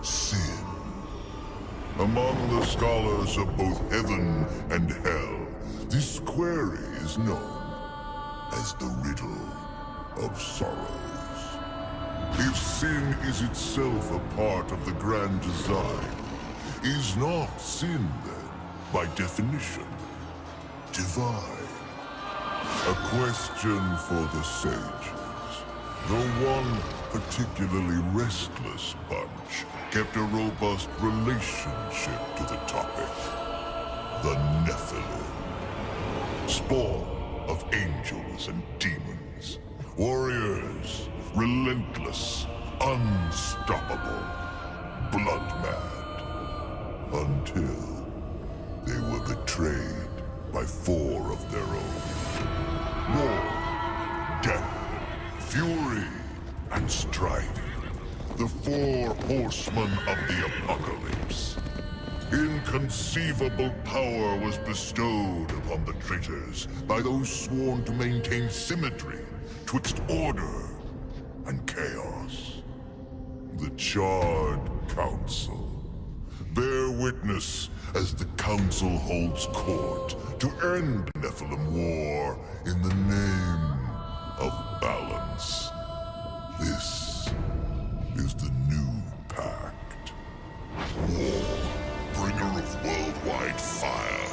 Sin. Among the scholars of both heaven and hell, this query is known as the riddle of sorrows. If sin is itself a part of the grand design, is not sin then, by definition, divine? A question for the sages. The one particularly restless bunch kept a robust relationship to the topic. The Nephilim. Spawn of angels and demons. Warriors, relentless, unstoppable, blood-mad. Until they were betrayed by 4 of their own. War, death, fury, and strife. The 4 horsemen of the apocalypse. Inconceivable power was bestowed upon the traitors by those sworn to maintain symmetry twixt order and chaos. The Charred Council. Bear witness as the Council holds court to end Nephilim war in the name of balance. This is the new pact. War, bringer of worldwide fire.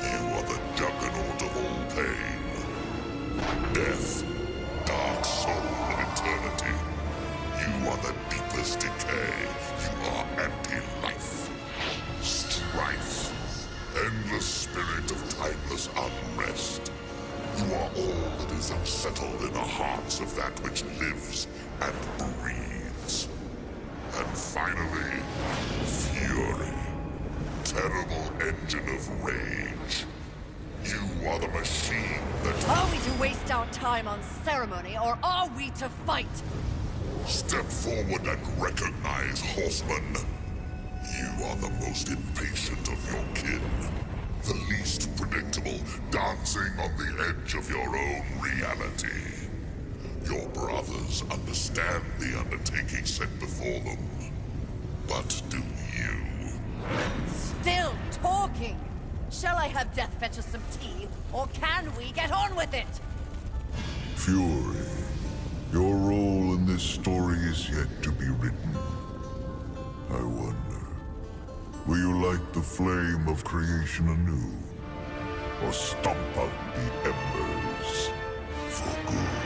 You are the juggernaut of all pain. Death, dark soul of eternity. You are the deepest decay. You are anti-life. Strife. Endless spirit of timeless unrest. You are all that is unsettled in the hearts of that which lives and breathes. And finally, fury. Terrible engine of rage. You are the machine that... Are we to waste our time on ceremony, or are we to fight? Step forward and recognize, horseman. You are the most impatient of your kin. The least predictable, dancing on the edge of your own reality. Your brothers understand the undertaking set before them. But do you? Still talking! Shall I have Death fetch us some tea, or can we get on with it? Fury, your role in this story is yet to be written. I wonder, will you light the flame of creation anew? Or stomp out the embers for good?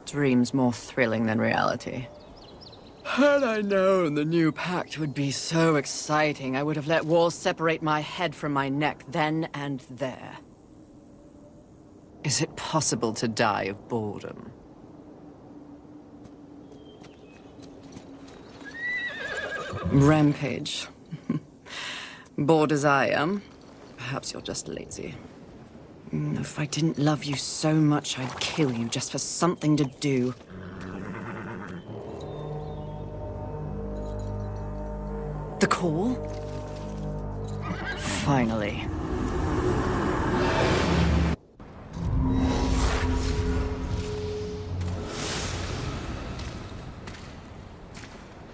Dreams more thrilling than reality. Had I known the new pact would be so exciting, I would have let walls separate my head from my neck then and there. Is it possible to die of boredom? Rampage. Bored as I am, perhaps you're just lazy. If I didn't love you so much, I'd kill you just for something to do. The call? Finally.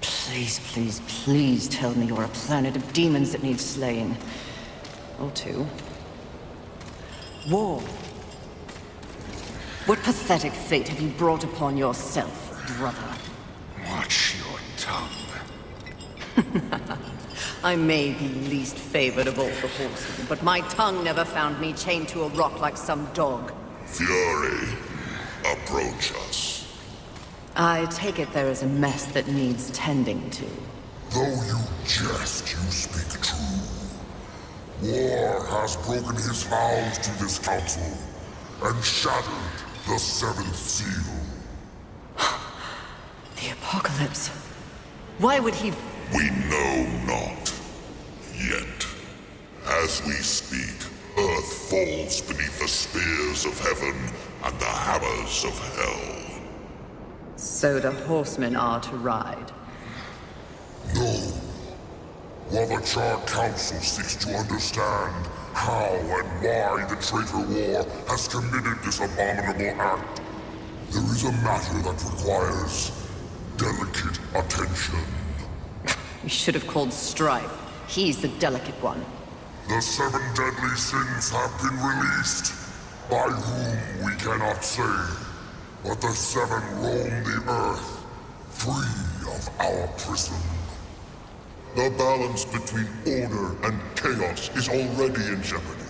Please, please, please tell me you're a planet of demons that needs slaying. Or 2. War. What pathetic fate have you brought upon yourself, brother? Watch your tongue. I may be least favored of all the horsemen, but my tongue never found me chained to a rock like some dog. Fury, approach us. I take it there is a mess that needs tending to. Though you jest, you speak true. War has broken his vows to this council, and shattered the 7th seal. The apocalypse. Why would he... We know not. Yet. As we speak, Earth falls beneath the spears of heaven and the hammers of hell. So the horsemen are to ride. No. While the Charred Council seeks to understand how and why the traitor war has committed this abominable act. There is a matter that requires delicate attention. You should have called Strife. He's the delicate one. The 7 deadly sins have been released, by whom we cannot say, but the 7 roam the earth, free of our prison. The balance between order and chaos is already in jeopardy.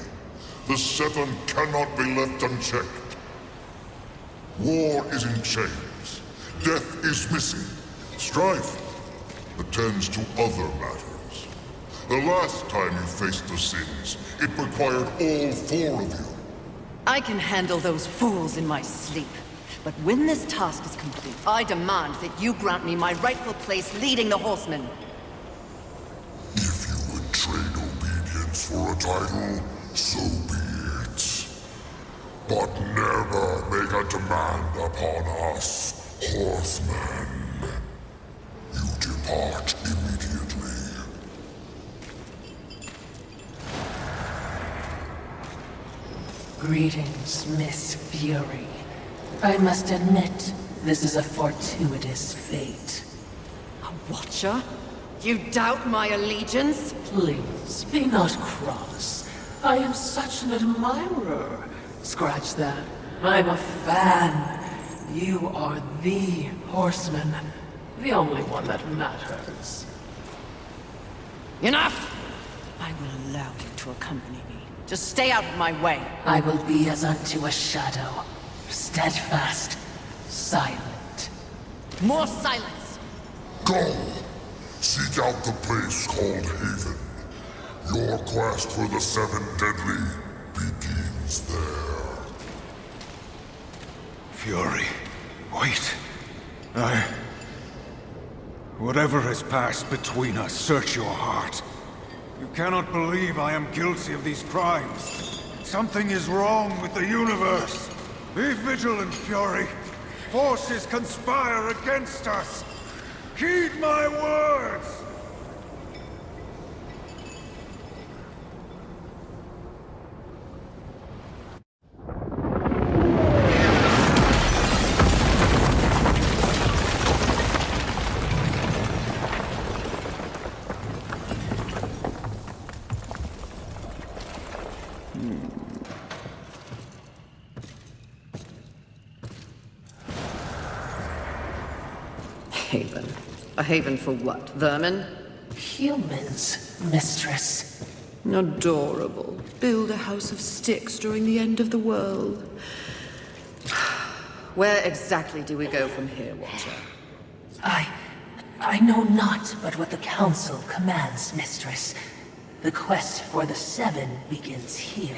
The 7 cannot be left unchecked. War is in chains. Death is missing. Strife attends to other matters. The last time you faced the sins, it required all 4 of you. I can handle those fools in my sleep. But when this task is complete, I demand that you grant me my rightful place leading the Horsemen. If you would trade obedience for a title, so be it. But never make a demand upon us, Horsemen. You depart immediately. Greetings, Miss Fury. I must admit, this is a fortuitous fate. A Watcher? You doubt my allegiance? Please, be not cross. I am such an admirer. Scratch that. I'm a fan. You are the Horseman. The only one that matters. Enough! I will allow you to accompany me. Just stay out of my way. I will be as unto a shadow. Steadfast. Silent. More silence! Go! Seek out the place called Haven. Your quest for the 7 deadly begins there. Fury, wait. Whatever has passed between us, search your heart. You cannot believe I am guilty of these crimes. Something is wrong with the universe. Be vigilant, Fury. Forces conspire against us. Heed my words! Haven. A haven for what? Vermin? Humans, mistress. Adorable. Build a house of sticks during the end of the world. Where exactly do we go from here, Watcher? I know not but what the Council commands, mistress. The quest for the 7 begins here.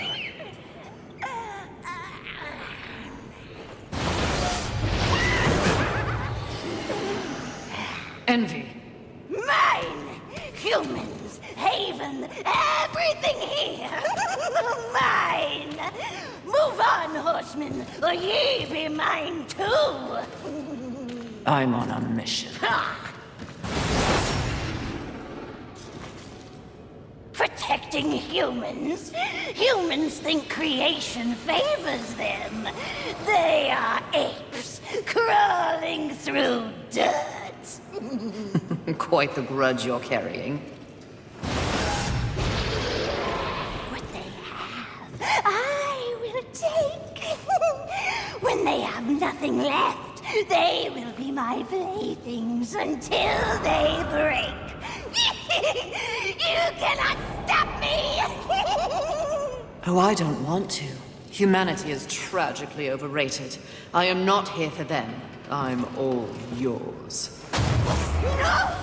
Envy. Mine! Humans, Haven, everything here! Mine! Move on, horsemen, or ye be mine too! I'm on a mission. Protecting humans? Humans think creation favors them. They are apes, crawling through dirt. Quite the grudge you're carrying. What they have, I will take. When they have nothing left, they will be my playthings until they break. You cannot stop me! Oh, I don't want to. Humanity is tragically overrated. I am not here for them. I'm all yours. No!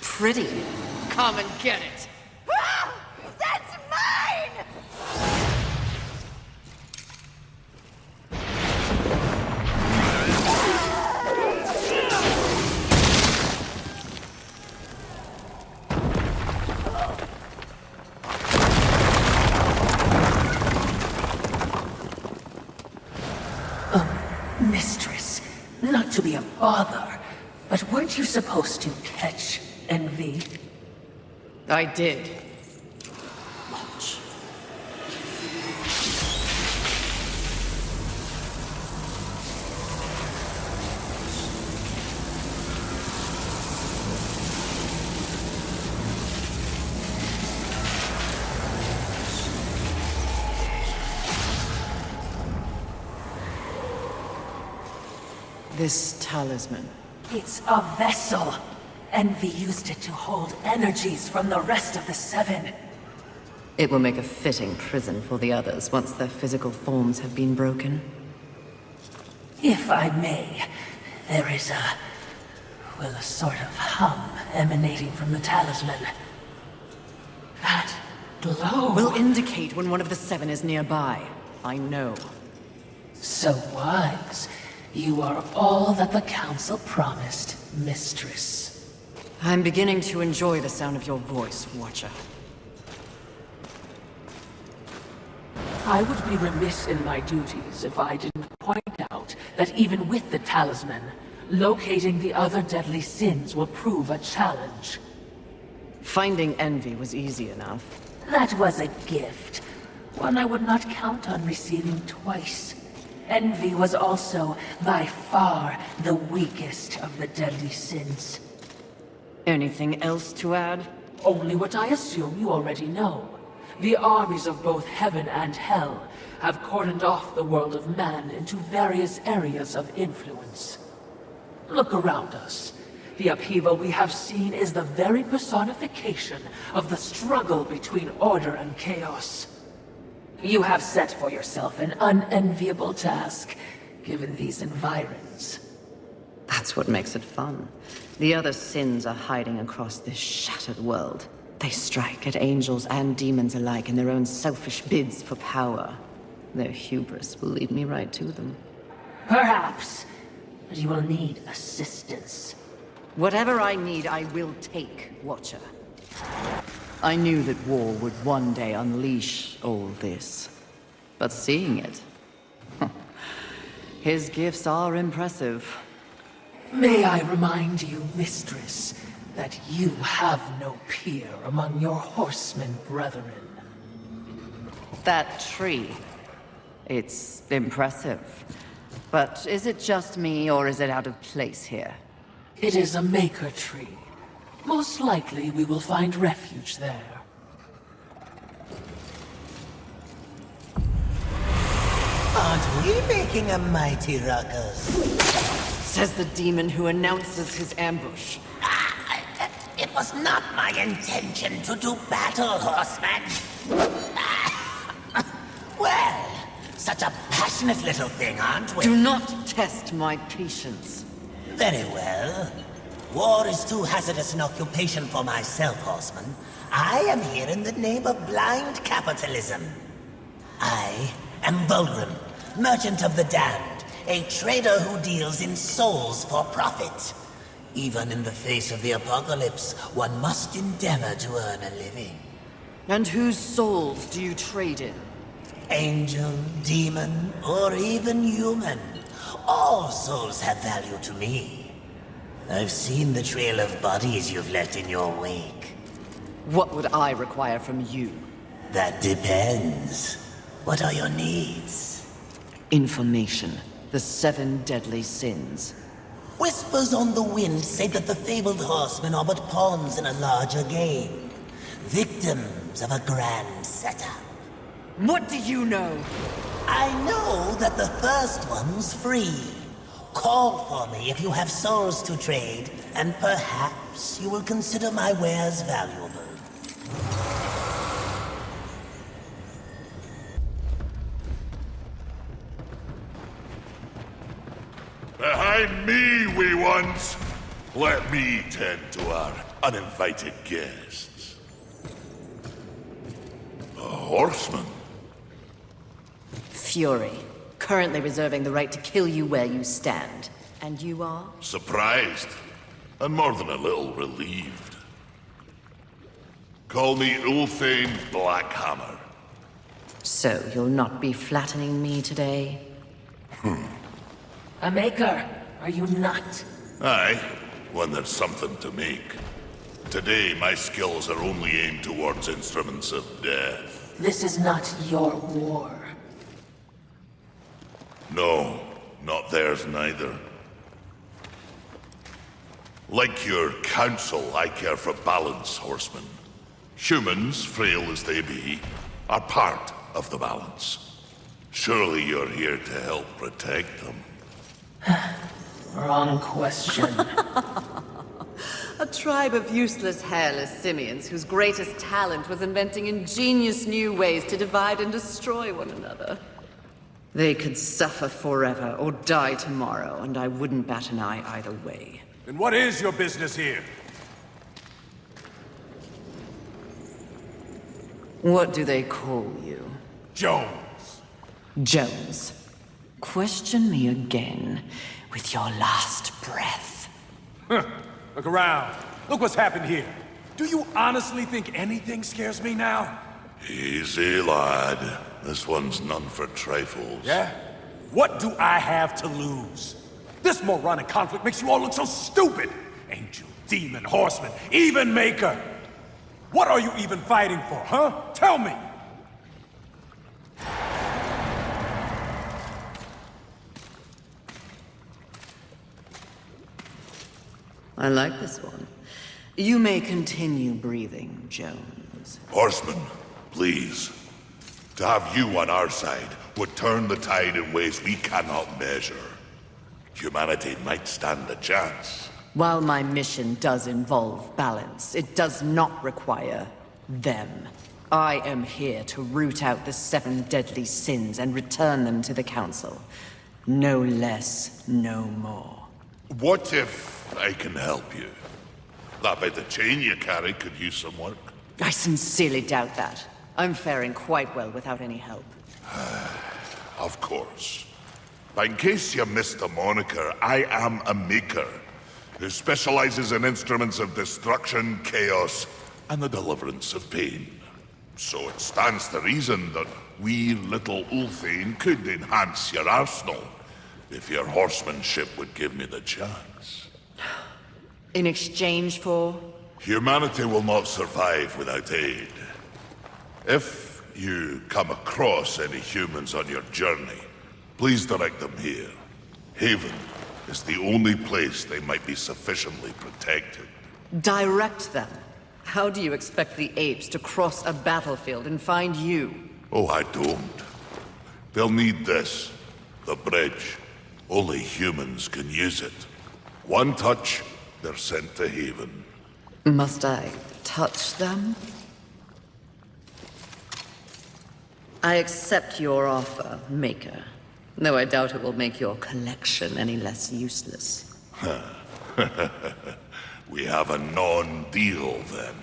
Pretty. Come and get it. Ah! That's mine! to be a bother, but weren't you supposed to catch Envy? I did. Watch. This talisman. It's a vessel. Envy used it to hold energies from the rest of the Seven. It will make a fitting prison for the others once their physical forms have been broken. If I may, there is a sort of hum emanating from the talisman. That glow... Will indicate when one of the Seven is nearby. I know. So wise. You are all that the Council promised, Mistress. I'm beginning to enjoy the sound of your voice, Watcher. I would be remiss in my duties if I didn't point out that even with the talisman, locating the other deadly sins will prove a challenge. Finding Envy was easy enough. That was a gift. One I would not count on receiving twice. Envy was also, by far, the weakest of the deadly sins. Anything else to add? Only what I assume you already know. The armies of both heaven and hell have cordoned off the world of man into various areas of influence. Look around us. The upheaval we have seen is the very personification of the struggle between order and chaos. You have set for yourself an unenviable task, given these environs. That's what makes it fun. The other sins are hiding across this shattered world. They strike at angels and demons alike in their own selfish bids for power. Their hubris will lead me right to them. Perhaps, but you will need assistance. Whatever I need, I will take, Watcher. I knew that war would one day unleash all this. But seeing it... his gifts are impressive. May I remind you, Mistress, that you have no peer among your horsemen brethren. That tree... it's impressive. But is it just me, or is it out of place here? It is a maker tree. Most likely we will find refuge there. Aren't we making a mighty ruckus? Says the demon who announces his ambush. It was not my intention to do battle, horseman. Well, such a passionate little thing, aren't we? Do not test my patience. Very well. War is too hazardous an occupation for myself, horseman. I am here in the name of blind capitalism. I am Volgrim, merchant of the damned, a trader who deals in souls for profit. Even in the face of the apocalypse, one must endeavor to earn a living. And whose souls do you trade in? Angel, demon, or even human. All souls have value to me. I've seen the trail of bodies you've left in your wake. What would I require from you? That depends. What are your needs? Information. The 7 deadly sins. Whispers on the wind say that the fabled horsemen are but pawns in a larger game. Victims of a grand setup. What do you know? I know that the first one's free. Call for me if you have souls to trade, and perhaps you will consider my wares valuable. Behind me, wee ones! Let me tend to our uninvited guests. A horseman? Fury. Currently reserving the right to kill you where you stand. And you are? Surprised, and more than a little relieved. Call me Ulthane Blackhammer. So you'll not be flattening me today? A maker, are you not? Aye, when there's something to make. Today, my skills are only aimed towards instruments of death. This is not your war. No, not theirs neither. Like your council, I care for balance, Horseman. Humans, frail as they be, are part of the balance. Surely you're here to help protect them. Wrong question. A tribe of useless, hairless simians whose greatest talent was inventing ingenious new ways to divide and destroy one another. They could suffer forever or die tomorrow, and I wouldn't bat an eye either way. And what is your business here? What do they call you? Jones. Jones. Question me again with your last breath. Look around. Look what's happened here. Do you honestly think anything scares me now? Easy, lad. This one's none for trifles. Yeah? What do I have to lose? This moronic conflict makes you all look so stupid. Angel, demon, horseman, even maker. What are you even fighting for, huh? Tell me! I like this one. You may continue breathing, Jones. Horseman, please. To have you on our side would turn the tide in ways we cannot measure. Humanity might stand a chance. While my mission does involve balance, it does not require them. I am here to root out the 7 deadly sins and return them to the Council. No less, no more. What if I can help you? That bit of chain you carry could use some work. I sincerely doubt that. I'm faring quite well without any help. Of course. But in case you missed the moniker, I am a maker who specializes in instruments of destruction, chaos, and the deliverance of pain. So it stands to reason that we little Ulthane could enhance your arsenal if your horsemanship would give me the chance. In exchange for? Humanity will not survive without aid. If you come across any humans on your journey, please direct them here. Haven is the only place they might be sufficiently protected. Direct them? How do you expect the apes to cross a battlefield and find you? Oh, I don't. They'll need this. The bridge. Only humans can use it. One touch, they're sent to Haven. Must I touch them? I accept your offer, Maker. Though I doubt it will make your collection any less useless. We have a non-deal, then.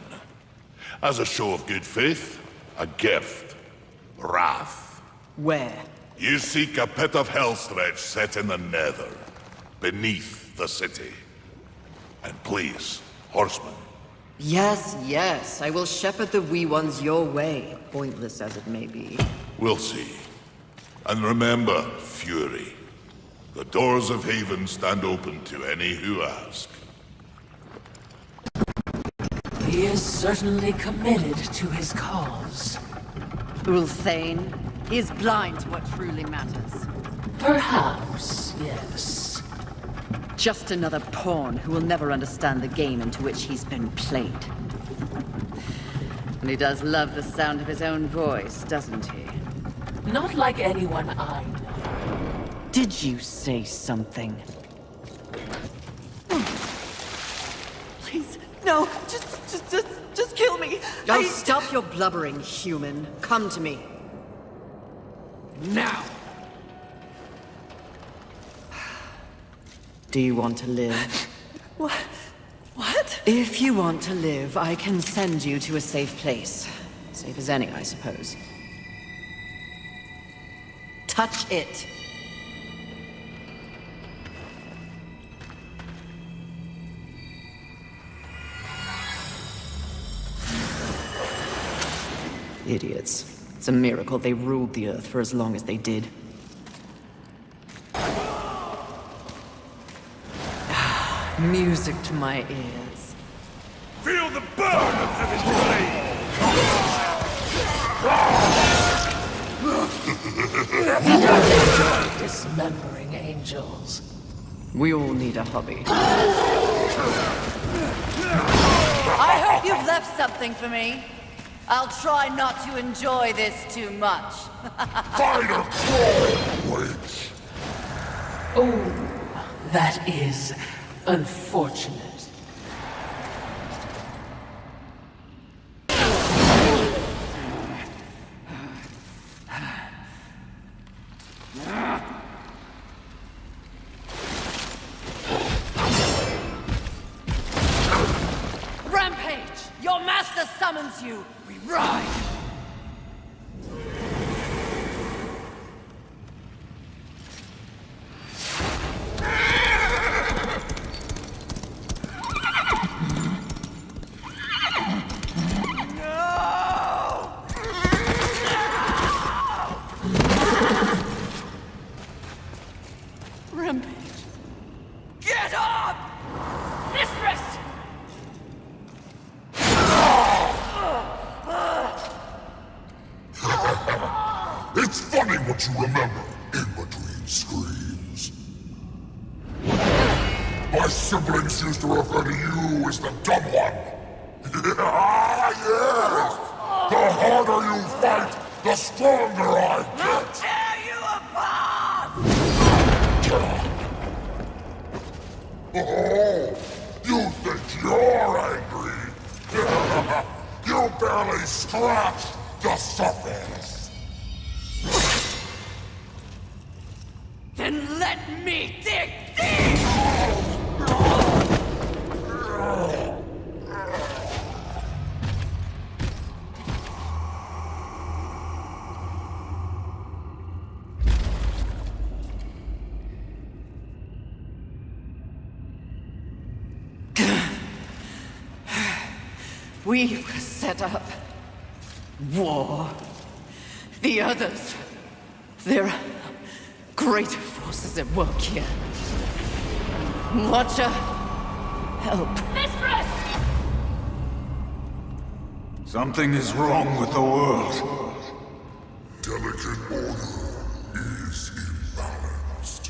As a show of good faith, a gift. Wrath. Where? You seek a pit of hellstretch set in the nether, beneath the city. And please, horseman. Yes, yes, I will shepherd the wee ones your way, pointless as it may be. We'll see. And remember, Fury, the doors of Haven stand open to any who ask. He is certainly committed to his cause. Ulthane, he is blind to what truly matters. Perhaps, yes. Just another pawn who will never understand the game into which he's been played. And he does love the sound of his own voice, doesn't he? Not like anyone I know. Did you say something? Please, no, just kill me. Oh, stop your blubbering, human. Come to me. Now. Do you want to live? What? If you want to live, I can send you to a safe place. Safe as any, I suppose. Touch it. Idiots. It's a miracle they ruled the Earth for as long as they did. Music to my ears. Feel the burn of heaven's blade! Dismembering angels. We all need a hobby. I hope you've left something for me. I'll try not to enjoy this too much. Fighter crawl! Wait. Oh, that is unfortunate. Rampage! Your master summons you! We ride! Rampage! Get up! Mistress! It's funny what you remember in between screams. My siblings used to refer to you as the dumb one. Yes! The harder you fight, the stronger I get! Tear you apart! Oh, you think you're angry? You barely scratched the surface. Then let me dig deep! We were set up. War. The others. There are greater forces at work here. Watcher, help. Mistress! Something is wrong with the world. Delicate order is imbalanced.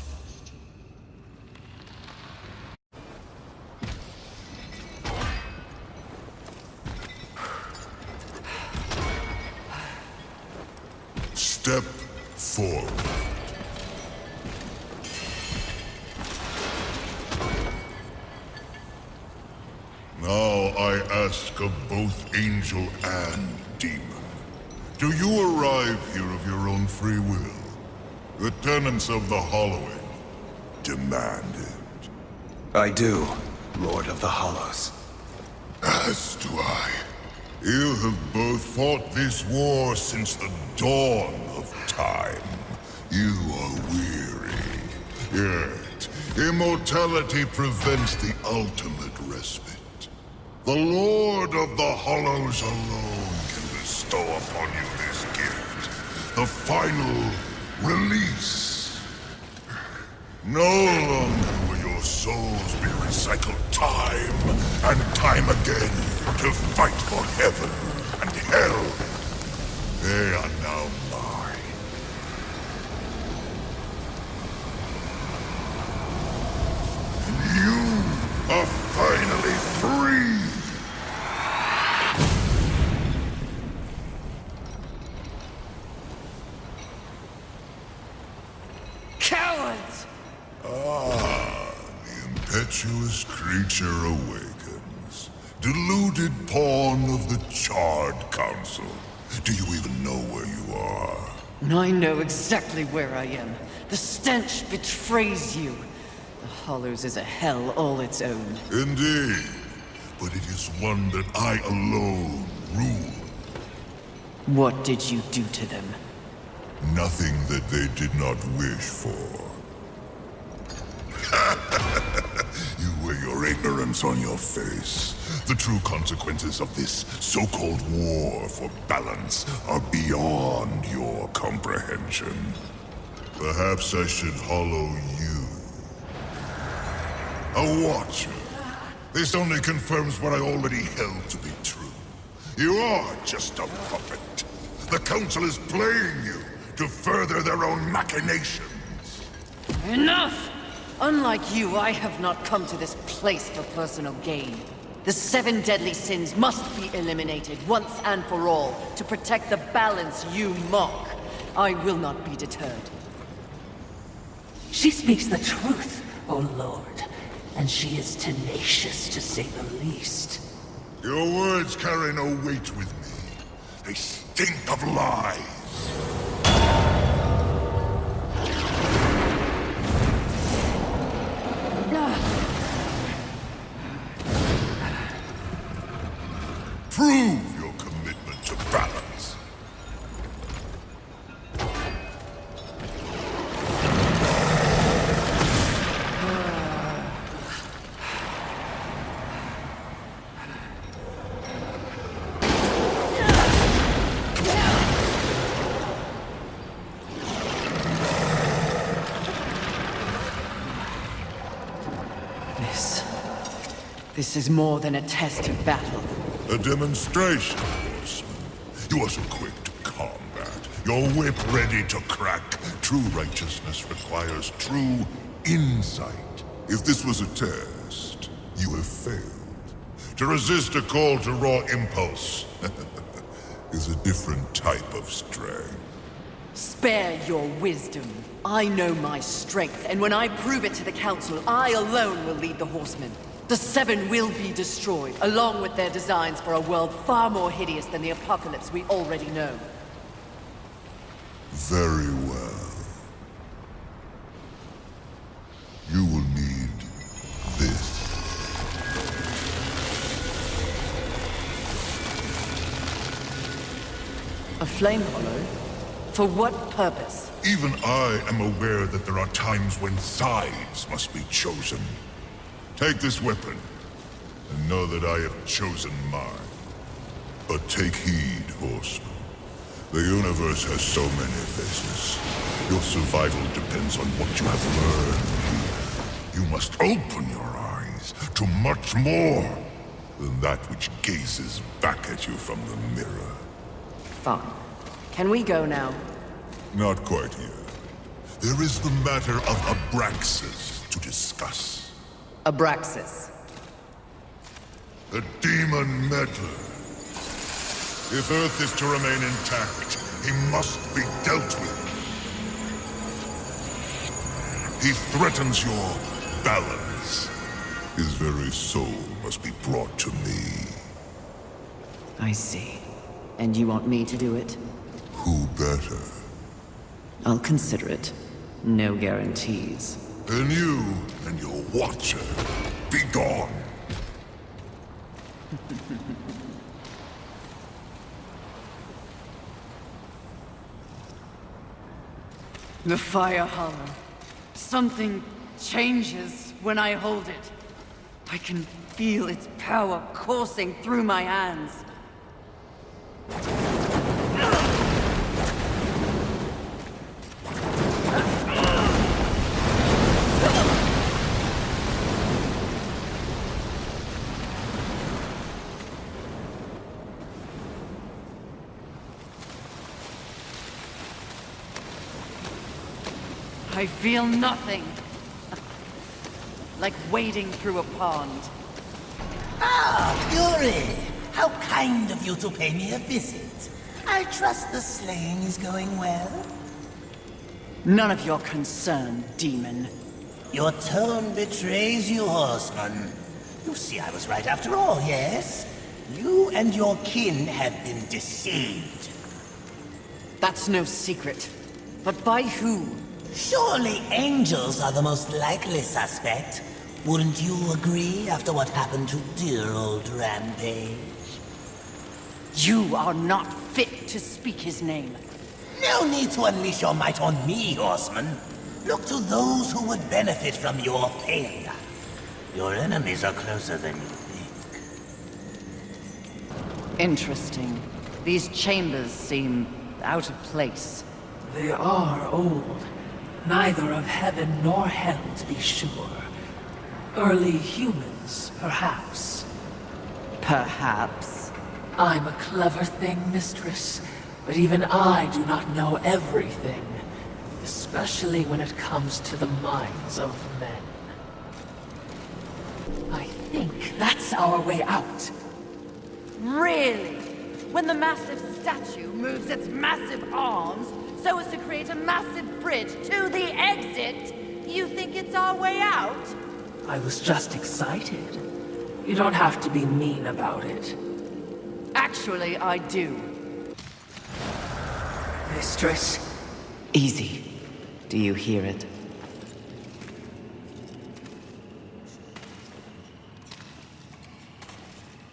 Step forward. Now I ask of both angel and demon. Do you arrive here of your own free will? The tenets of the Hollowing demand it. I do, Lord of the Hollows. As do I. You have both fought this war since the dawn of time. You are weary. Yet, immortality prevents the ultimate respite. The Lord of the Hollows alone can bestow upon you this gift. The final release. No longer will your souls be recycled time and time again to fight for heaven and hell. They are now mine. And you are finally free. Cowards! The impetuous creature awakens. Deluded pawn of the Charred Council. Do you even know where you are? I know exactly where I am. The stench betrays you. The Hollows is a hell all its own. Indeed. But it is one that I alone rule. What did you do to them? Nothing that they did not wish for. You wear your ignorance on your face. The true consequences of this so-called war for balance are beyond your comprehension. Perhaps I should hollow you. A watcher This only confirms what I already held to be true. You are just a puppet. The Council is playing you to further their own machinations. Enough! Unlike you, I have not come to this place for personal gain. The 7 deadly sins must be eliminated once and for all to protect the balance you mock. I will not be deterred. She speaks the truth, O Lord, and she is tenacious to say the least. Your words carry no weight with me. They stink of lies. Prove your commitment to balance. This is more than a test of battle. A demonstration, horseman. You wasn't quick to combat. Your whip ready to crack. True righteousness requires true insight. If this was a test, you have failed. To resist a call to raw impulse is a different type of strength. Spare your wisdom. I know my strength, and when I prove it to the Council, I alone will lead the Horsemen. The 7 will be destroyed, along with their designs for a world far more hideous than the apocalypse we already know. Very well. You will need this. A flame hollow? For what purpose? Even I am aware that there are times when sides must be chosen. Take this weapon, and know that I have chosen mine. But take heed, horseman. The universe has so many faces. Your survival depends on what you have learned here. You must open your eyes to much more than that which gazes back at you from the mirror. Fine. Can we go now? Not quite yet. There is the matter of Abraxas to discuss. Abraxas. The demon meddler. If Earth is to remain intact, he must be dealt with. He threatens your balance. His very soul must be brought to me. I see. And you want me to do it? Who better? I'll consider it. No guarantees. Then you and your watcher, be gone. The fire hollow. Something changes when I hold it. I can feel its power coursing through my hands. I feel nothing. Like wading through a pond. Ah, Fury! How kind of you to pay me a visit. I trust the slaying is going well. None of your concern, demon. Your tone betrays you, horseman. You see, I was right after all, yes? You and your kin have been deceived. That's no secret. But by who? Surely angels are the most likely suspect. Wouldn't you agree after what happened to dear old Rampage? You are not fit to speak his name. No need to unleash your might on me, horseman. Look to those who would benefit from your failure. Your enemies are closer than you think. Interesting. These chambers seem out of place. They are old. Neither of heaven nor hell, to be sure. Early humans, perhaps. Perhaps. I'm a clever thing, mistress, but even I do not know everything, especially when it comes to the minds of men. I think that's our way out. Really? When the massive statue moves its massive arms so as to create a massive bridge to the exit, you think it's our way out? I was just excited. You don't have to be mean about it. Actually, I do. Mistress, Easy. Do you hear it?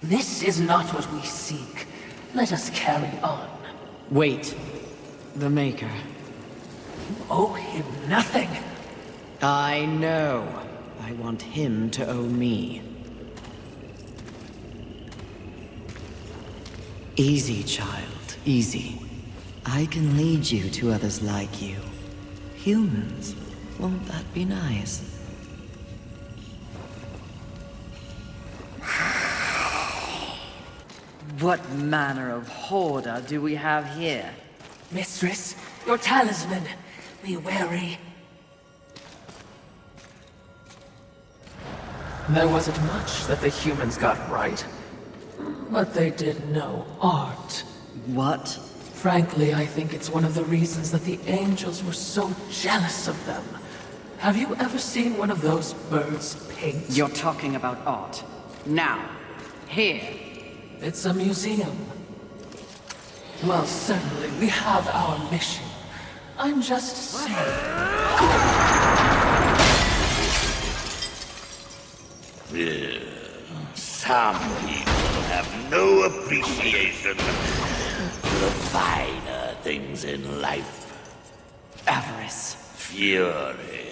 this is not what we seek. Let us carry on. Wait. The Maker. You owe him nothing. I know. I want him to owe me. Easy, child. Easy. I can lead you to others like you. Humans. Won't that be nice? What manner of hoarder do we have here? Mistress, your talisman. Be wary. There wasn't much that the humans got right. But they did know art. What? Frankly, I think it's one of the reasons that the angels were so jealous of them. Have you ever seen one of those birds paint? You're talking about art. Now. Here. It's a museum. Well, certainly, we have our mission. I'm just saying. Some people have no appreciation for the finer things in life. Avarice. Fury.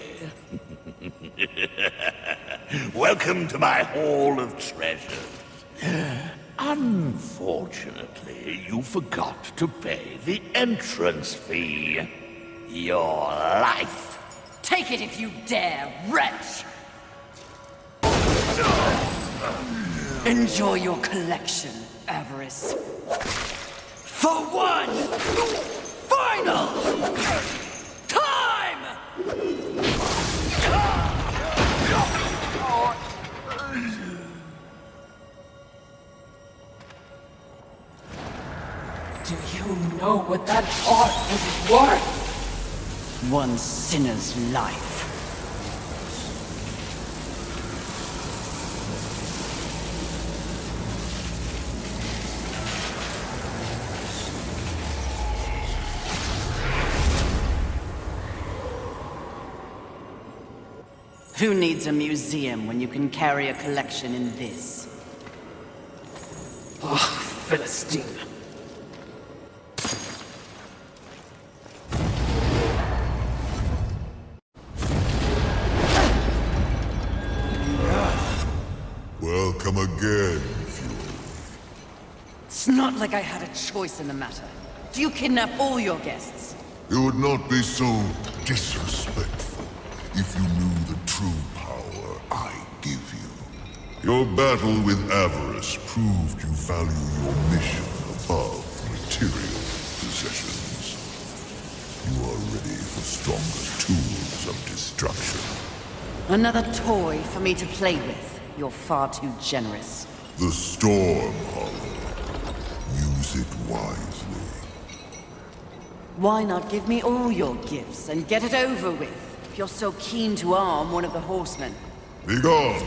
Welcome to my Hall of Treasures. Unfortunately, you forgot to pay the entrance fee. Your life. Take it if you dare, wretch! Enjoy your collection, Avarice. For one final time! Do you know what that art is worth? One sinner's life. Who needs a museum when you can carry a collection in this? Oh, Philistine. Welcome again, Fury. It's not like I had a choice in the matter. Do you kidnap all your guests? You would not be so disrespectful if you knew the true power I give you. Your battle with Avarice proved you value your mission above material possessions. You are ready for stronger tools of destruction. Another toy for me to play with. You're far too generous. The Storm Hollow. Use it wisely. Why not give me all your gifts and get it over with, if you're so keen to arm one of the horsemen? Be gone!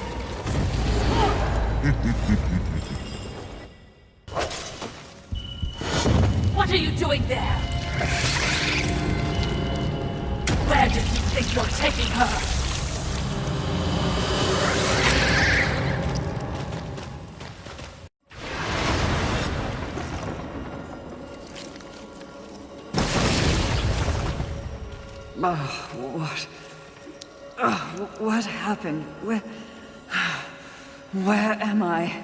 What are you doing there? Where did you think you're taking her? What happened? Where am I?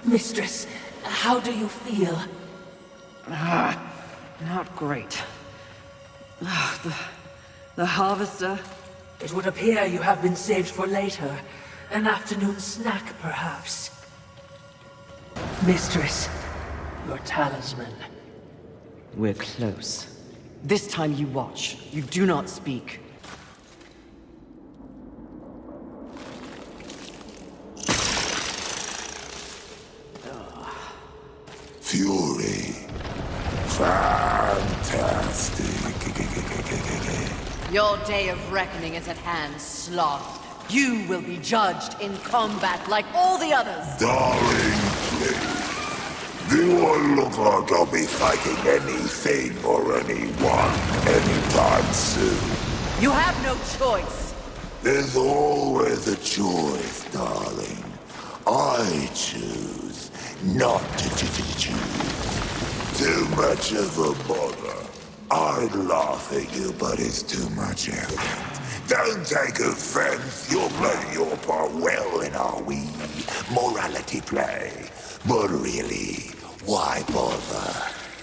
Mistress, how do you feel? Not great. The Harvester. It would appear you have been saved for later. An afternoon snack, perhaps? Mistress, your talisman. We're close. This time you watch. You do not speak. Fury. Fantastic. Your day of reckoning is at hand, Sloth. You will be judged in combat like all the others. Darling, please. Do I look like I'll be fighting anything or anyone anytime soon? You have no choice. There's always a choice, darling. I choose not to choose. Too much of a bother. I'd laugh at you, but it's too much effort. Don't take offense. You're playing your part well in our wee morality play. But really, why bother?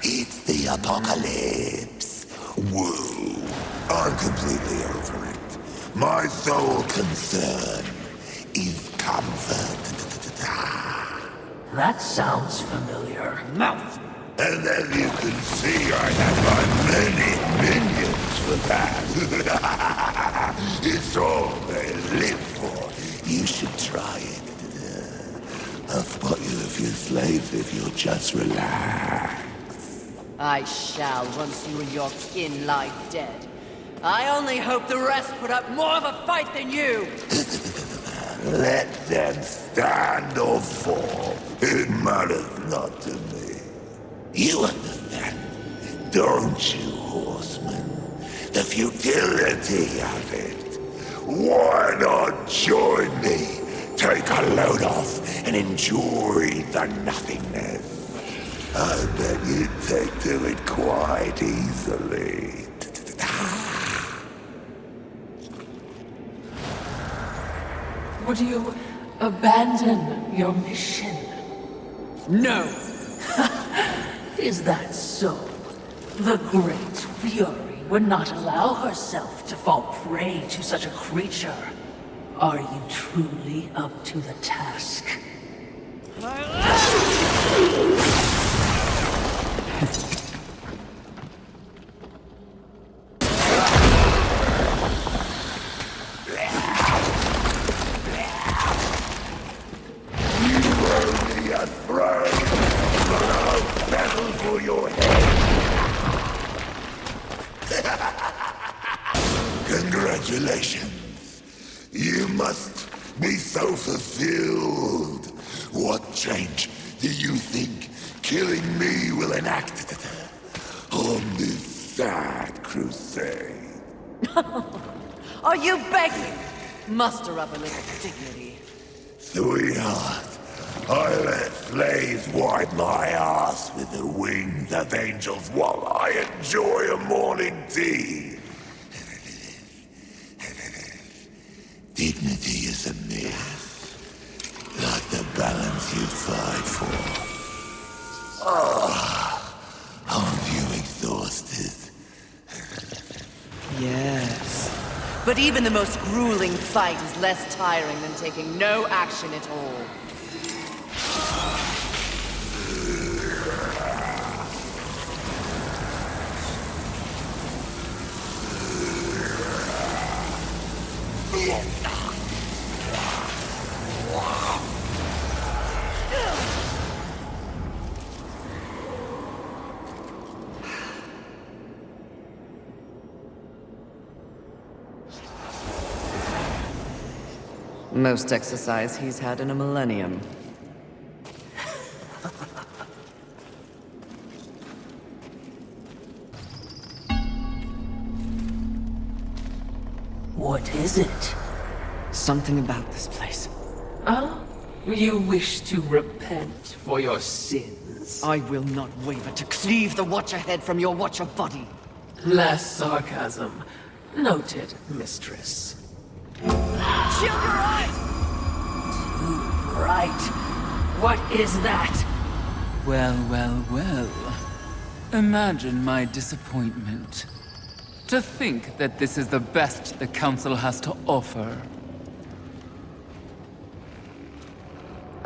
It's the apocalypse. Woo. I'm completely over it. My sole concern is comfort. That sounds familiar. Mouth! And then you can see I have my many minions for that. It's all they live for. You should try it. I'll spot you a few slaves if you'll just relax. I shall once you and your kin lie dead. I only hope the rest put up more of a fight than you. Let them stand or fall. It matters not to me. You understand, don't you, horseman? The futility of it. Why not join me? Take a load off and enjoy the nothingness. I bet you'd take to it quite easily. Would you abandon your mission? No! Is that so? The Great Fury would not allow herself to fall prey to such a creature. Are you truly up to the task? Only a throne, but I'll settle for your head. Congratulations. You must be so fulfilled. What change do you think killing me will enact on this sad crusade? Are you begging? Muster up a little dignity. Sweetheart, I let slaves wipe my ass with the wings of angels while I enjoy a morning tea. Dignity is a myth, like the balance you fight for. Aren't you exhausted? Yes. But even the most grueling fight is less tiring than taking no action at all. Most exercise he's had in a millennium. What is it? Something about this place. Oh? You wish to repent for your sins? I will not waver to cleave the Watcher head from your Watcher body. Less sarcasm. Noted, mistress. Shield your eyes! Too bright. What is that? Well, well, well. Imagine my disappointment. To think that this is the best the Council has to offer.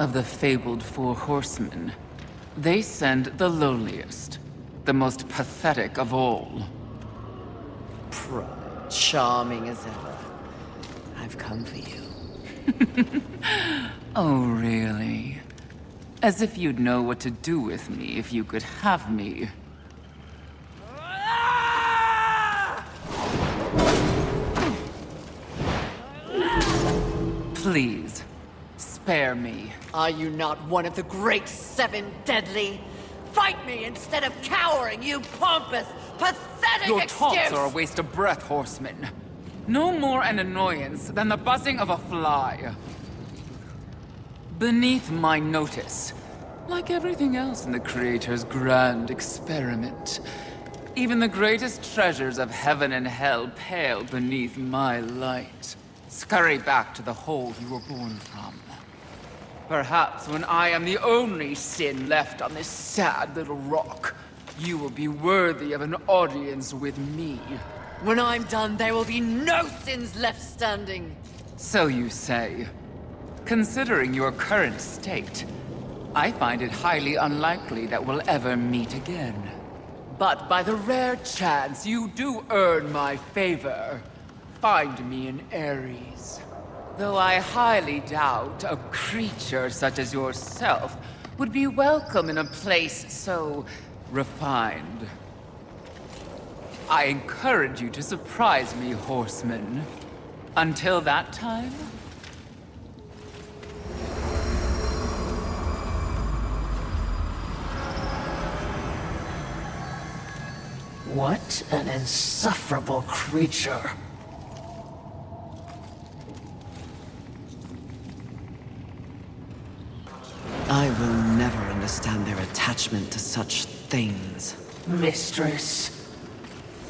of the fabled Four Horsemen. They send the lowliest, the most pathetic of all. Charming as ever. I've come for you. Oh, really? As if you'd know what to do with me if you could have me. Please, spare me. Are you not one of the great seven deadly? Fight me instead of cowering, you pompous, pathetic Your excuse! taunts are a waste of breath, horseman. No more an annoyance than the buzzing of a fly. Beneath my notice, like everything else in the Creator's grand experiment, even the greatest treasures of heaven and hell pale beneath my light. Scurry back to the hole you were born from. Perhaps when I am the only sin left on this sad little rock, you will be worthy of an audience with me. When I'm done, there will be no sins left standing. So you say. Considering your current state, I find it highly unlikely that we'll ever meet again. But by the rare chance you do earn my favor, find me in Ares. Though I highly doubt a creature such as yourself would be welcome in a place so refined. I encourage you to surprise me, horseman. Until that time... What an insufferable creature. I will never understand their attachment to such things. Mistress.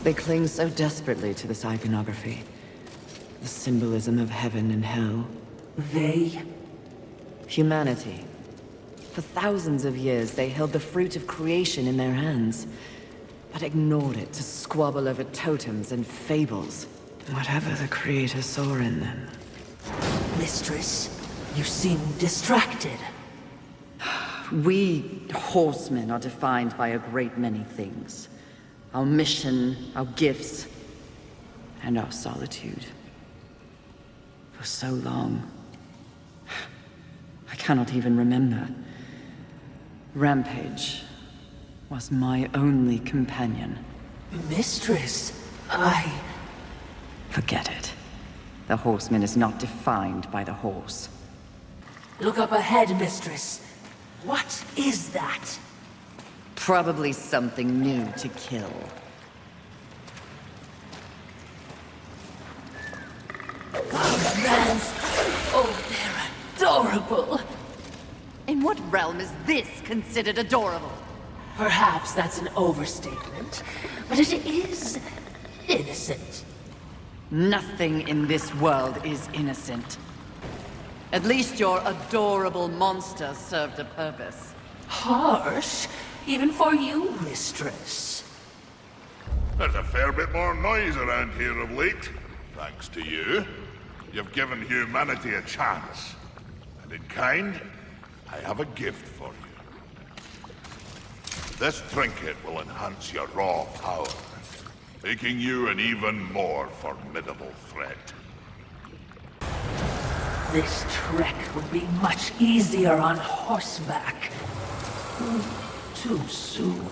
They cling so desperately to this iconography. The symbolism of heaven and hell. They? Humanity. For thousands of years, they held the fruit of creation in their hands, but ignored it to squabble over totems and fables. Whatever the Creator saw in them. Mistress, you seem distracted. We horsemen are defined by a great many things. Our mission, our gifts, and our solitude. For so long, I cannot even remember. Rampage was my only companion. Mistress, Forget it. The horseman is not defined by the horse. Look up ahead, mistress. What is that? Probably something new to kill. Romance! Oh, they're adorable! In what realm is this considered adorable? Perhaps that's an overstatement, but it is innocent. Nothing in this world is innocent. At least your adorable monster served a purpose. Harsh, even for you, mistress. There's a fair bit more noise around here of late. Thanks to you. You've given humanity a chance. And in kind, I have a gift for you. This trinket will enhance your raw power, making you an even more formidable threat. This trek would be much easier on horseback. Too soon.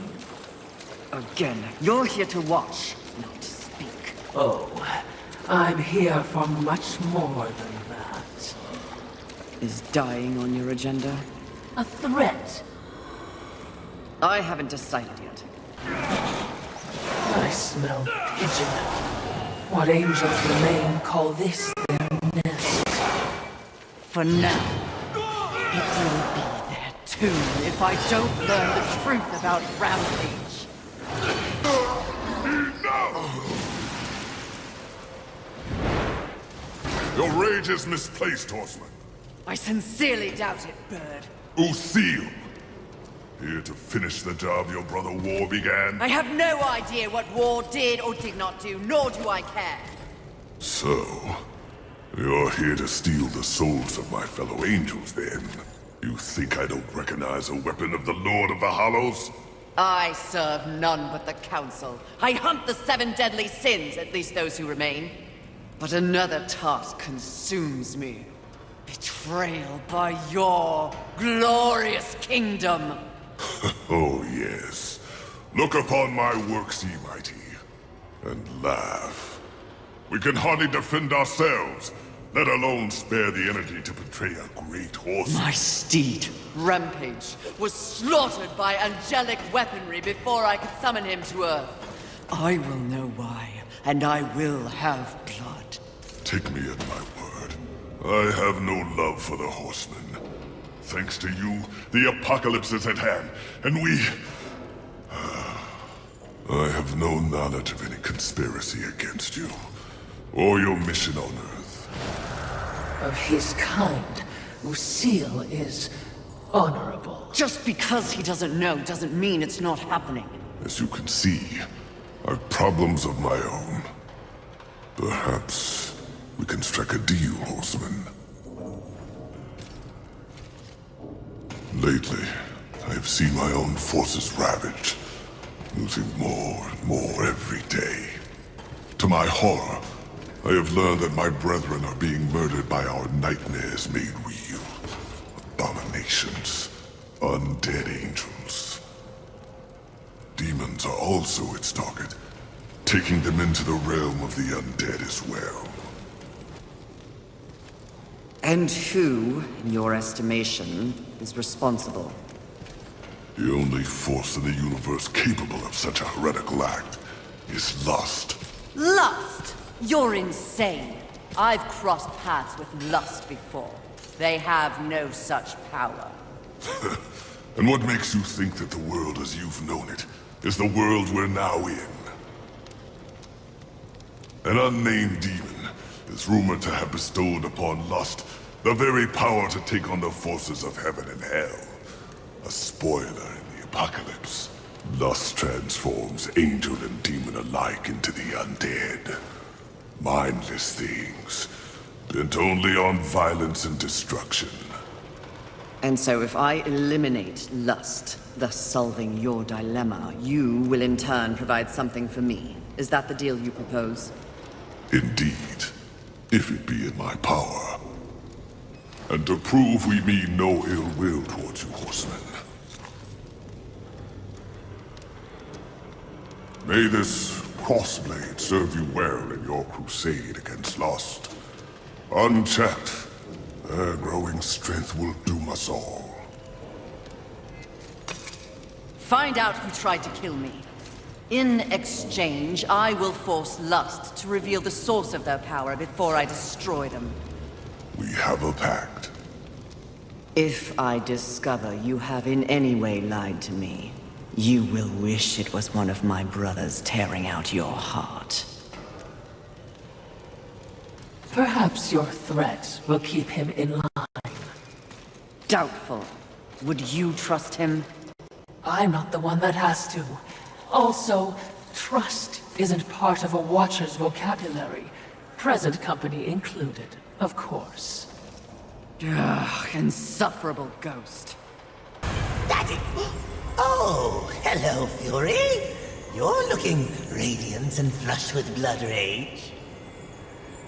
Again, you're here to watch, not to speak. Oh, I'm here for much more than that. Is dying on your agenda? A threat. I haven't decided yet. I smell pigeon. What angels remain call this their nest. For now, it will be there too if I don't learn the truth about Rampage. Your rage is misplaced, horseman. I sincerely doubt it, Bird. Lucille! Here to finish the job your brother War began? I have no idea what War did or did not do, nor do I care. So, you're here to steal the souls of my fellow angels, then? You think I don't recognize a weapon of the Lord of the Hollows? I serve none but the Council. I hunt the 7 deadly sins, at least those who remain. But another task consumes me. Betrayal by your glorious kingdom. Oh, yes. Look upon my works, ye mighty, and laugh. We can hardly defend ourselves, let alone spare the energy to betray a great horse. My steed, Rampage, was slaughtered by angelic weaponry before I could summon him to Earth. I will know why, and I will have blood. Take me at my word. I have no love for the horsemen. Thanks to you, the apocalypse is at hand, and we... I have no knowledge of any conspiracy against you, or your mission on Earth. Of his kind, Lucille is honorable. Just because he doesn't know doesn't mean it's not happening. As you can see, I've problems of my own. Perhaps we can strike a deal, horseman. Lately, I have seen my own forces ravaged, losing more and more every day. To my horror, I have learned that my brethren are being murdered by our nightmares made real. Abominations. Undead angels. Demons are also its target, taking them into the realm of the undead as well. And who, in your estimation, is responsible? The only force in the universe capable of such a heretical act is lust. Lust? You're insane. I've crossed paths with lust before. They have no such power. And what makes you think that the world as you've known it is the world we're now in? An unnamed demon is rumored to have bestowed upon lust the very power to take on the forces of heaven and hell. A spoiler in the apocalypse. Lust transforms angel and demon alike into the undead. Mindless things, bent only on violence and destruction. And so if I eliminate lust, thus solving your dilemma, you will in turn provide something for me. Is that the deal you propose? Indeed, if it be in my power. And to prove we mean no ill will towards you, horsemen. May this crossblade serve you well in your crusade against lust. Unchecked, their growing strength will doom us all. Find out who tried to kill me. In exchange, I will force lust to reveal the source of their power before I destroy them. We have a pact. If I discover you have in any way lied to me, you will wish it was one of my brothers tearing out your heart. Perhaps your threat will keep him in line. Doubtful. Would you trust him? I'm not the one that has to. Also, trust isn't part of a Watcher's vocabulary. Present company included, of course. Ugh, insufferable ghost. That's it. Oh, hello, Fury. You're looking radiant and flushed with blood rage.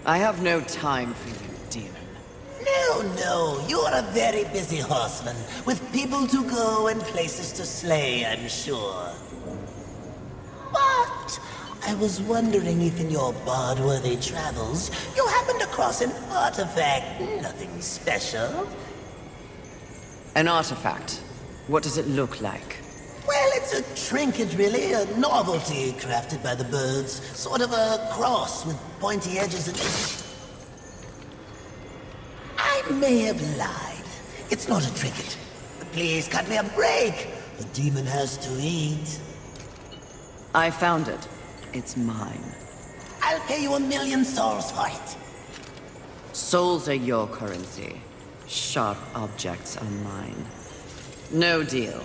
I have no time for you, demon. No, you're a very busy horseman, with people to go and places to slay, I'm sure. But I was wondering if in your bard-worthy travels, you happened across an artifact. Nothing special. An artifact? What does it look like? Well, it's a trinket, really. A novelty crafted by the birds. Sort of a cross with pointy edges and... I may have lied. It's not a trinket. Please cut me a break. The demon has to eat. I found it. It's mine. I'll pay you 1,000,000 souls for it. Souls are your currency. Sharp objects are mine. No deal.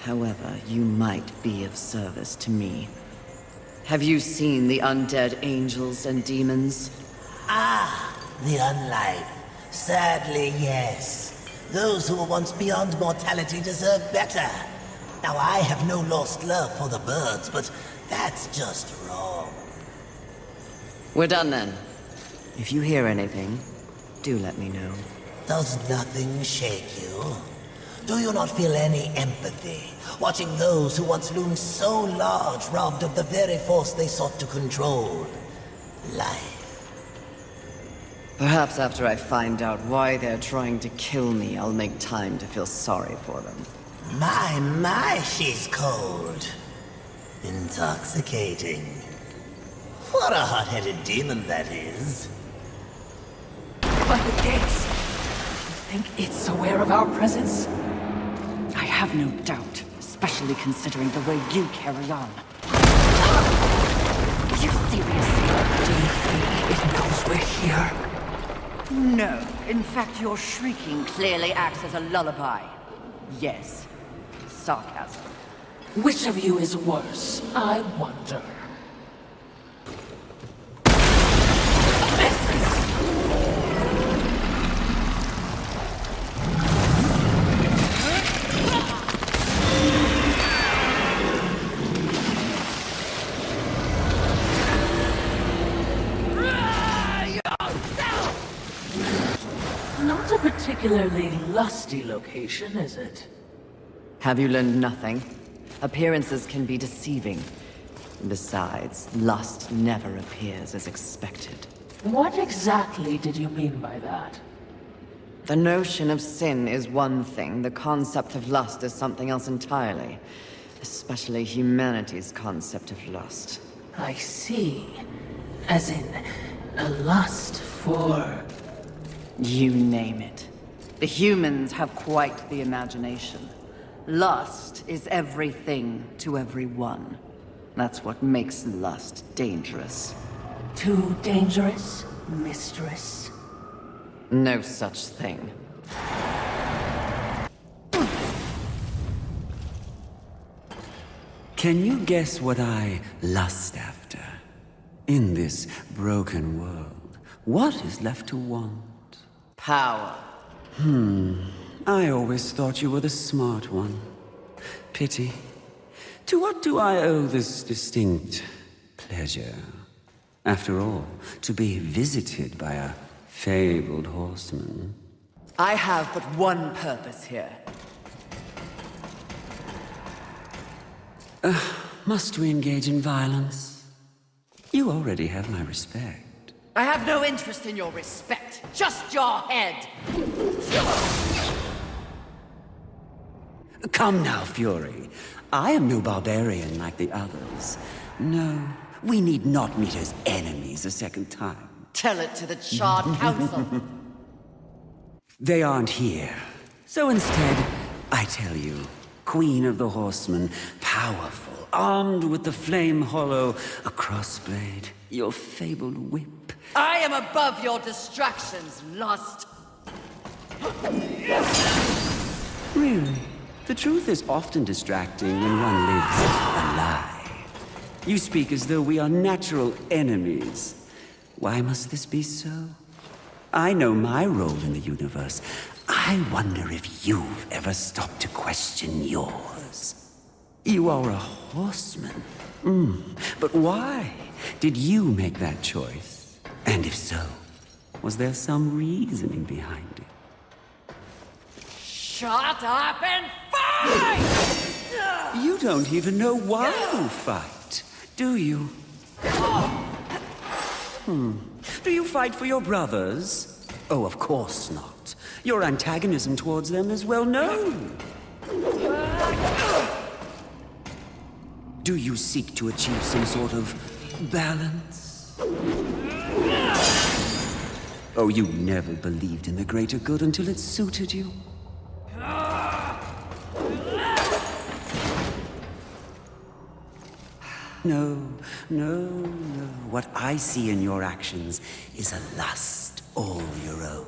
However, you might be of service to me. Have you seen the undead angels and demons? Ah, the unlife. Sadly, yes. Those who were once beyond mortality deserve better. Now, I have no lost love for the birds, but that's just wrong. We're done then. If you hear anything, do let me know. Does nothing shake you? Do you not feel any empathy, watching those who once loomed so large robbed of the very force they sought to control? Life. Perhaps after I find out why they're trying to kill me, I'll make time to feel sorry for them. My, she's cold. Intoxicating. What a hot-headed demon that is. By the gates! You think it's aware of our presence? I have no doubt, especially considering the way you carry on. Are you serious? Do you think it knows we're here? No. In fact, your shrieking clearly acts as a lullaby. Yes. Sarcasm. Which of you is worse, I wonder? Not a particularly lusty location, is it? Have you learned nothing? Appearances can be deceiving. Besides, lust never appears as expected. What exactly did you mean by that? The notion of sin is one thing, the concept of lust is something else entirely. Especially humanity's concept of lust. I see. As in, a lust for... You name it. The humans have quite the imagination. Lust is everything to everyone. That's what makes lust dangerous. Too dangerous, mistress? No such thing. Can you guess what I lust after? In this broken world, what is left to want? Power. I always thought you were the smart one. Pity. To what do I owe this distinct pleasure? After all, to be visited by a fabled horseman. I have but one purpose here. Must we engage in violence? You already have my respect. I have no interest in your respect, just your head. Come now, Fury. I am no barbarian like the others. No, we need not meet as enemies a second time. Tell it to the Charred Council. They aren't here. So instead, I tell you, Queen of the Horsemen, powerful, armed with the flame hollow, a crossblade, your fabled whip. I am above your distractions, lust. Really? The truth is often distracting when one lives a lie. You speak as though we are natural enemies. Why must this be so? I know my role in the universe. I wonder if you've ever stopped to question yours. You are a horseman. But why did you make that choice? And if so, was there some reasoning behind it? Shut up and fight! You don't even know why you fight, do you? Do you fight for your brothers? Oh, of course not. Your antagonism towards them is well known. Do you seek to achieve some sort of balance? Oh, you never believed in the greater good until it suited you. No. What I see in your actions is a lust all your own.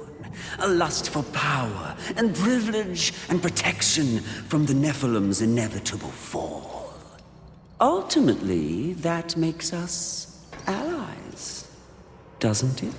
A lust for power and privilege and protection from the Nephilim's inevitable fall. Ultimately, that makes us allies, doesn't it?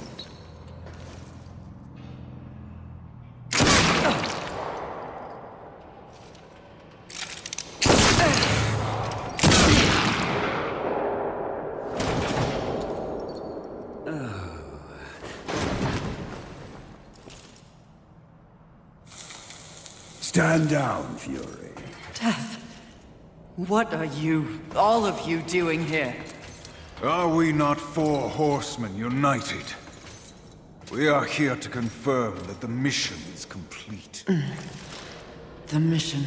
Stand down, Fury. Death. What are you, all of you, doing here? Are we not four horsemen united? We are here to confirm that the mission is complete. The mission.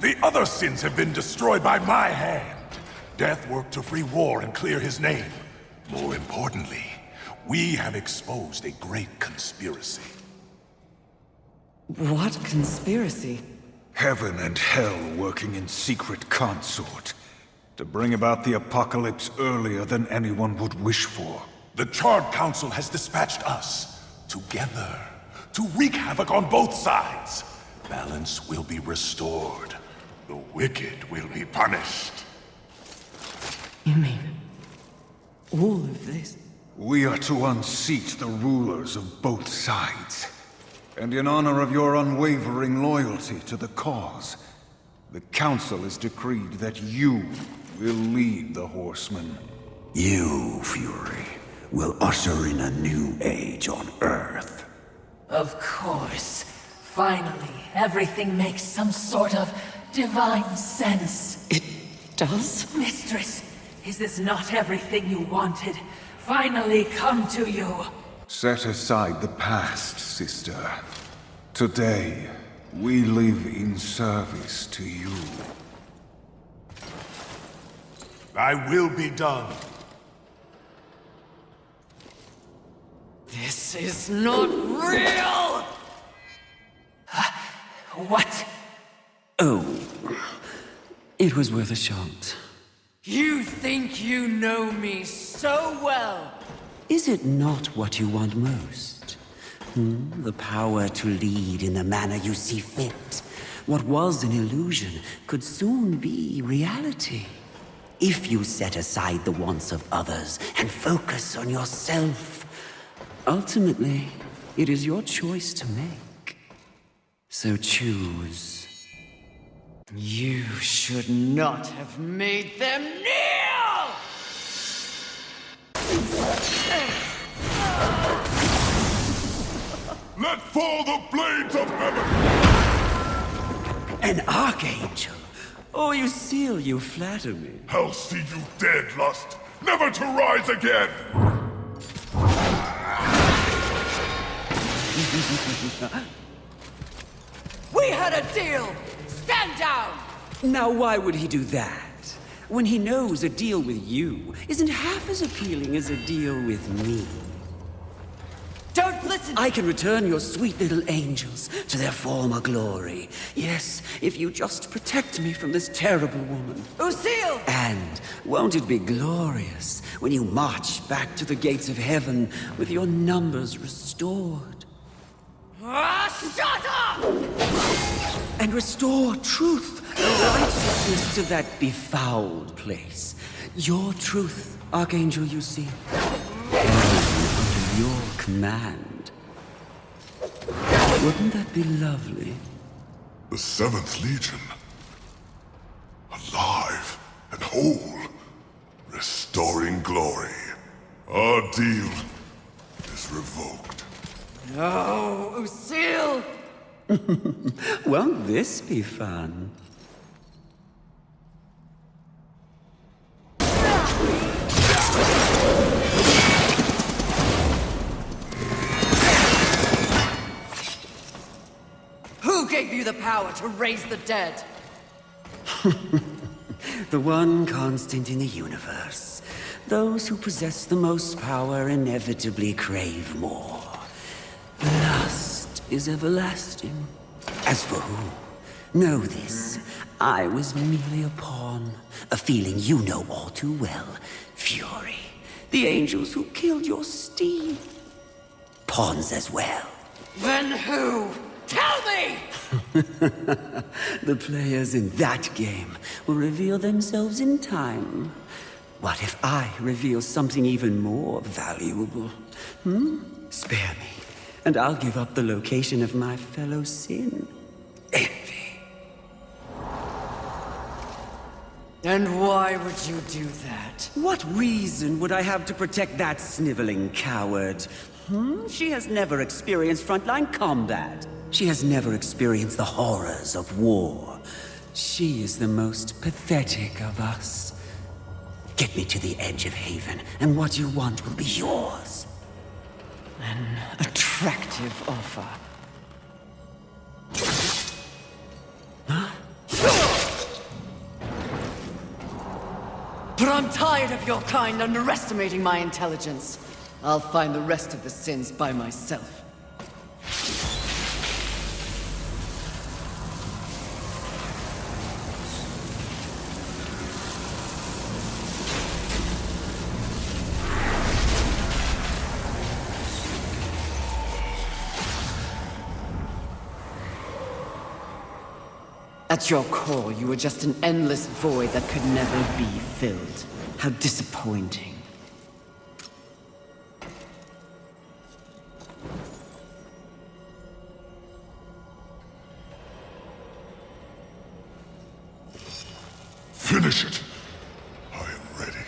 The other sins have been destroyed by my hand. Death worked to free War and clear his name. More importantly, we have exposed a great conspiracy. What conspiracy? Heaven and hell working in secret consort to bring about the apocalypse earlier than anyone would wish for. The Charred Council has dispatched us together to wreak havoc on both sides. Balance will be restored. The wicked will be punished. You mean all of this? We are to unseat the rulers of both sides. And in honor of your unwavering loyalty to the cause, the Council has decreed that you will lead the Horsemen. You, Fury, will usher in a new age on Earth. Of course. Finally, everything makes some sort of divine sense. It does? Mistress, is this not everything you wanted? Finally come to you. Set aside the past, sister. Today, we live in service to you. Thy will be done. This is not real! What? Oh, it was worth a shot. You think you know me so well. Is it not what you want most? The power to lead in the manner you see fit. What was an illusion could soon be reality. If you set aside the wants of others and focus on yourself, ultimately, it is your choice to make. So choose. You should not have made them kneel! Let fall the blades of heaven! An archangel? Oh, you seal, you flatter me. I'll see you dead, Lust, never to rise again! We had a deal! Stand down! Now why would he do that? When he knows a deal with you isn't half as appealing as a deal with me. Don't listen! I can return your sweet little angels to their former glory. Yes, if you just protect me from this terrible woman. Lucille! And won't it be glorious when you march back to the gates of heaven with your numbers restored? Shut up! And restore truth and righteousness to that befouled place. Your truth, Archangel, you see. Under your command. Wouldn't that be lovely? The 7th Legion. Alive and whole. Restoring glory. Our deal is revoked. No, Lucille! Won't this be fun? Who gave you the power to raise the dead? The one constant in the universe. Those who possess the most power inevitably crave more. Lust is everlasting. As for who? Know this. I was merely a pawn. A feeling you know all too well. Fury. The angels who killed your steed. Pawns as well. Then who? Tell me! The players in that game will reveal themselves in time. What if I reveal something even more valuable? Spare me, and I'll give up the location of my fellow sin. Envy. And why would you do that? What reason would I have to protect that sniveling coward? She has never experienced frontline combat. She has never experienced the horrors of war. She is the most pathetic of us. Get me to the edge of Haven, and what you want will be yours. An attractive offer. But I'm tired of your kind underestimating my intelligence. I'll find the rest of the sins by myself. At your core, you were just an endless void that could never be filled. How disappointing. Finish it. I am ready.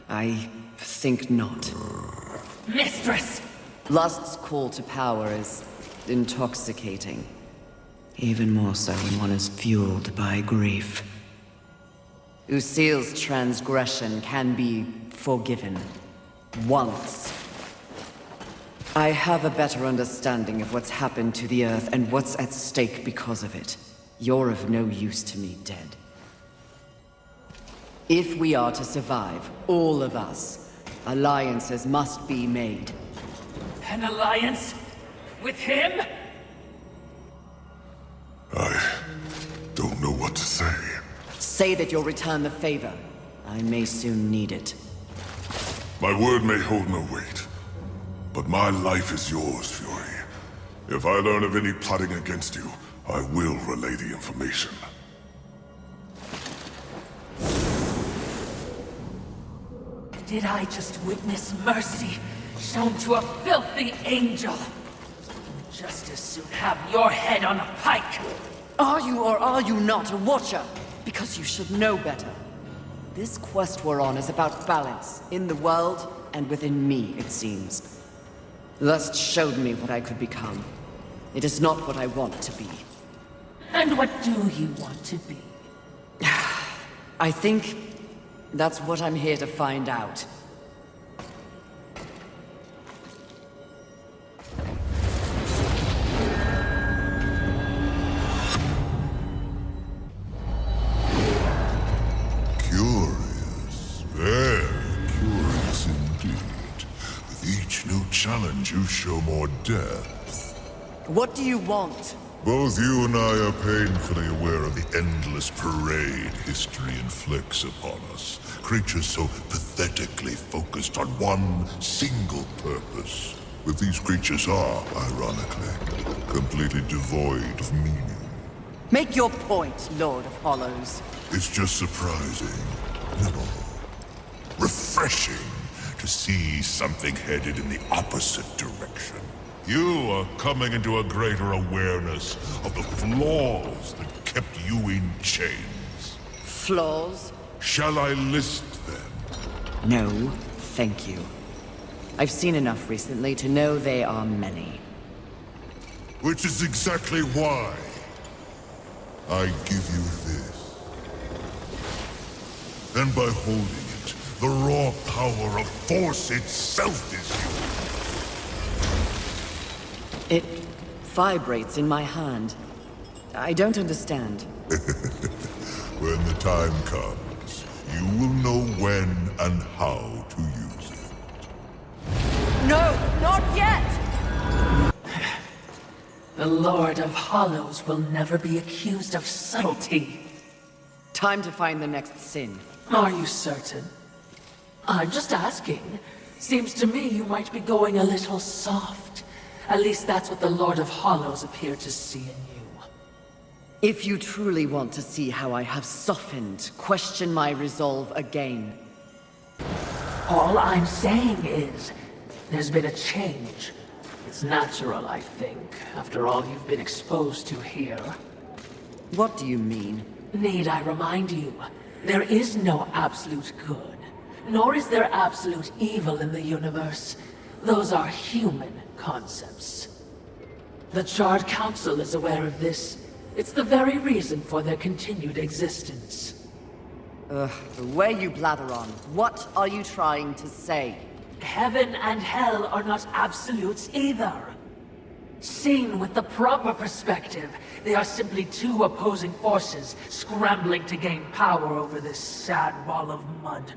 I think not. Mistress! Lust's call to power is intoxicating. Even more so when one is fueled by grief. Usil's transgression can be forgiven. Once. I have a better understanding of what's happened to the Earth and what's at stake because of it. You're of no use to me, dead. If we are to survive, all of us, alliances must be made. An alliance? With him? I don't know what to say. Say that you'll return the favor. I may soon need it. My word may hold no weight, but my life is yours, Fury. If I learn of any plotting against you, I will relay the information. Did I just witness mercy shown to a filthy angel? Just as soon have your head on a pike. Are you or are you not a Watcher? Because you should know better. This quest we're on is about balance, in the world and within me, it seems. Lust showed me what I could become. It is not what I want to be. And what do you want to be? I think that's what I'm here to find out. Curious. Very curious indeed. With each new challenge, you show more depth. What do you want? Both you and I are painfully aware of the endless parade history inflicts upon us. Creatures so pathetically focused on one single purpose. But these creatures are, ironically, completely devoid of meaning. Make your point, Lord of Hollows. It's just surprising, no, refreshing to see something headed in the opposite direction. You are coming into a greater awareness of the flaws that kept you in chains. Flaws? Shall I list them? No, thank you. I've seen enough recently to know they are many. Which is exactly why I give you this. And by holding it, the raw power of Force itself is It vibrates in my hand. I don't understand. When the time comes, you will know when and how to use it. No, not yet! The Lord of Hollows will never be accused of subtlety. Time to find the next sin. Are you certain? I'm just asking. Seems to me you might be going a little soft. At least that's what the Lord of Hollows appeared to see in you. If you truly want to see how I have softened, question my resolve again. All I'm saying is, there's been a change. It It's natural, I think, after all you've been exposed to here. What do you mean? Need I remind you, there is no absolute good, nor is there absolute evil in the universe. Those are human concepts. The Charred Council is aware of this. It's the very reason for their continued existence. The way you blather on. What are you trying to say? Heaven and hell are not absolutes either. Seen with the proper perspective, they are simply two opposing forces scrambling to gain power over this sad wall of mud.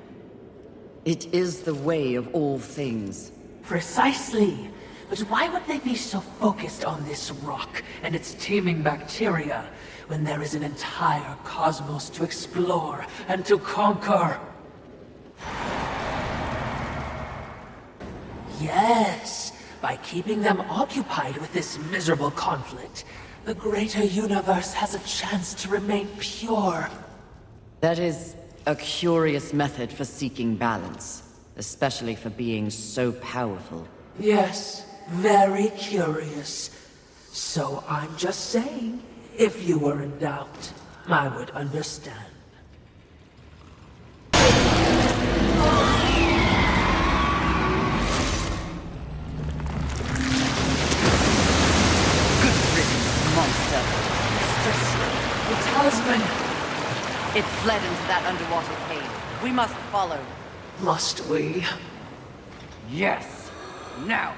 It is the way of all things. Precisely. But why would they be so focused on this rock and its teeming bacteria when there is an entire cosmos to explore and to conquer? Yes, by keeping them occupied with this miserable conflict, the greater universe has a chance to remain pure. That is a curious method for seeking balance, especially for beings so powerful. Yes, very curious. So I'm just saying, if you were in doubt, I would understand. Monster. The talisman! It fled into that underwater cave. We must follow. Must we? Yes. Now.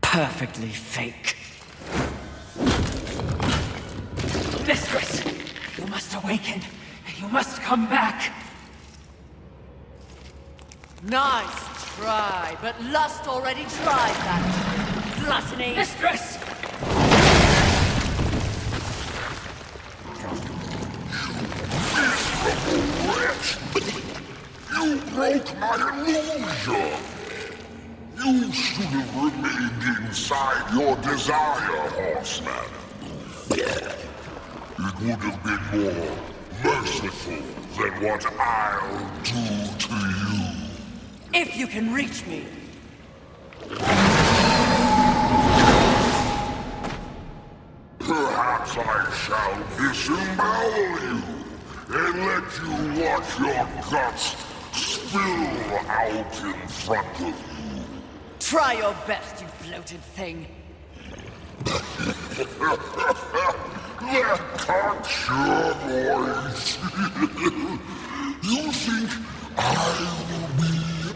Perfectly fake. Mistress! You must awaken. You must come back. Nice try, but Lust already tried that. Gluttony! Mistress! You broke my illusion! You should have remained inside your desire, horseman. It would have been more merciful than what I'll do to you. If you can reach me. Perhaps I shall disembowel you and let you watch your guts spill out in front of you. Try your best, you bloated thing. That can't sure, boys. You think I will be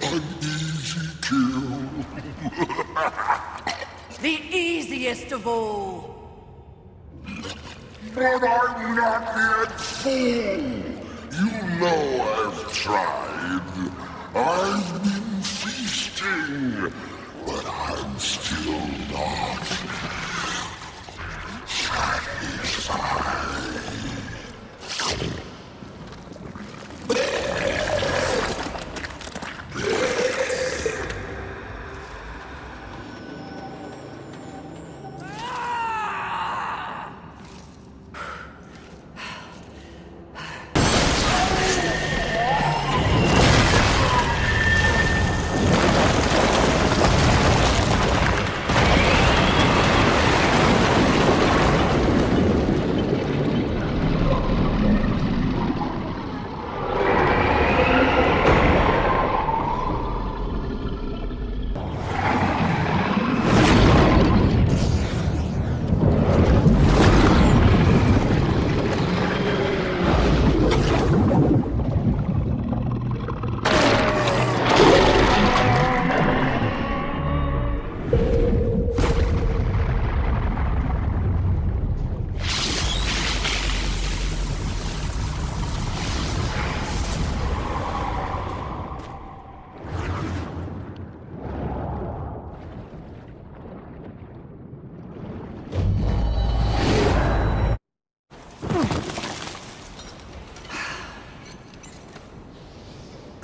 an easy kill? The easiest of all. But I'm not yet full. You know I've tried. I've been feasting, but I'm still not satisfied.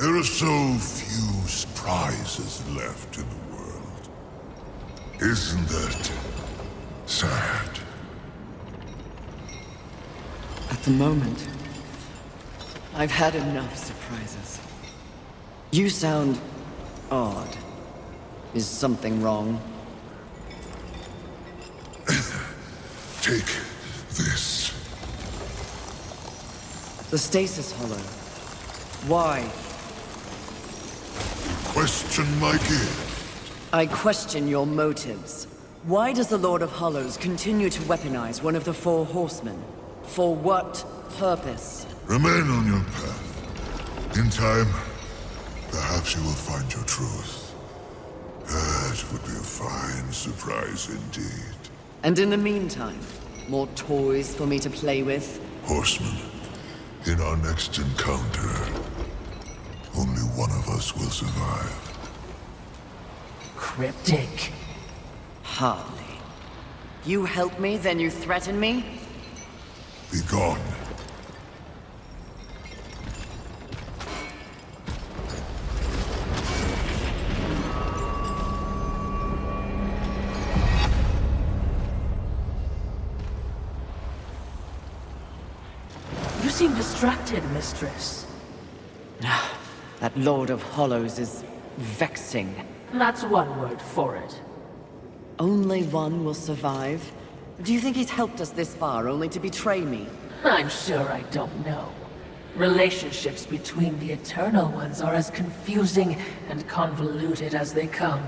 There are so few surprises left in the world. Isn't that sad? At the moment, I've had enough surprises. You sound odd. Is something wrong? Take this. The stasis hollow. Why? Question my gift. I question your motives. Why does the Lord of Hollows continue to weaponize one of the four horsemen? For what purpose? Remain on your path. In time, perhaps you will find your truth. That would be a fine surprise indeed. And in the meantime, more toys for me to play with? Horseman, in our next encounter, only one of us will survive. Cryptic. Hardly. You help me, then you threaten me? Be gone. You seem distracted, mistress. That Lord of Hollows is vexing. That's one word for it. Only one will survive? Do you think he's helped us this far only to betray me? I'm sure I don't know. Relationships between the Eternal Ones are as confusing and convoluted as they come.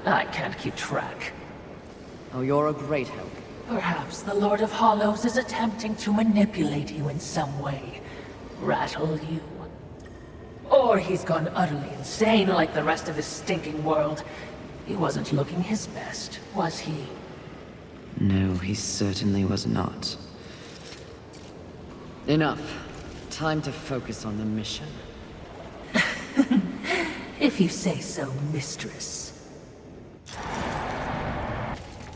I can't keep track. Oh, you're a great help. Perhaps the Lord of Hollows is attempting to manipulate you in some way. Rattle you. Or he's gone utterly insane like the rest of his stinking world. He wasn't looking his best, was he? No, he certainly was not. Enough. Time to focus on the mission. If you say so, mistress.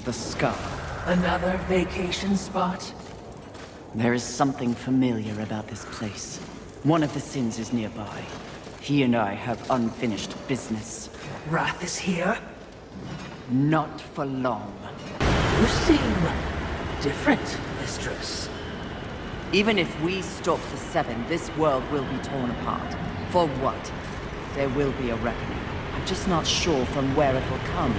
The Scar. Another vacation spot? There is something familiar about this place. One of the Sins is nearby. He and I have unfinished business. Wrath is here? Not for long. You seem different, mistress. Even if we stop the Seven, this world will be torn apart. For what? There will be a reckoning. I'm just not sure from where it will come.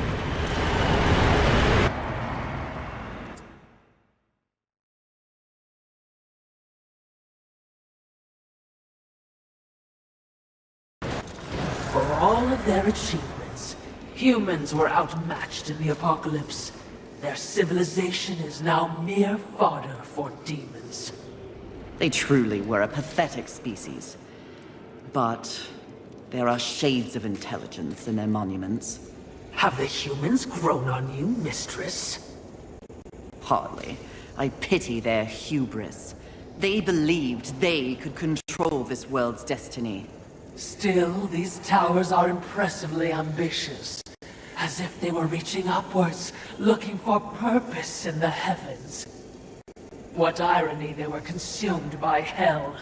For all of their achievements, humans were outmatched in the apocalypse. Their civilization is now mere fodder for demons. They truly were a pathetic species. But there are shades of intelligence in their monuments. Have the humans grown on you, mistress? Hardly. I pity their hubris. They believed they could control this world's destiny. Still, these towers are impressively ambitious. As if they were reaching upwards, looking for purpose in the heavens. What irony they were consumed by hell.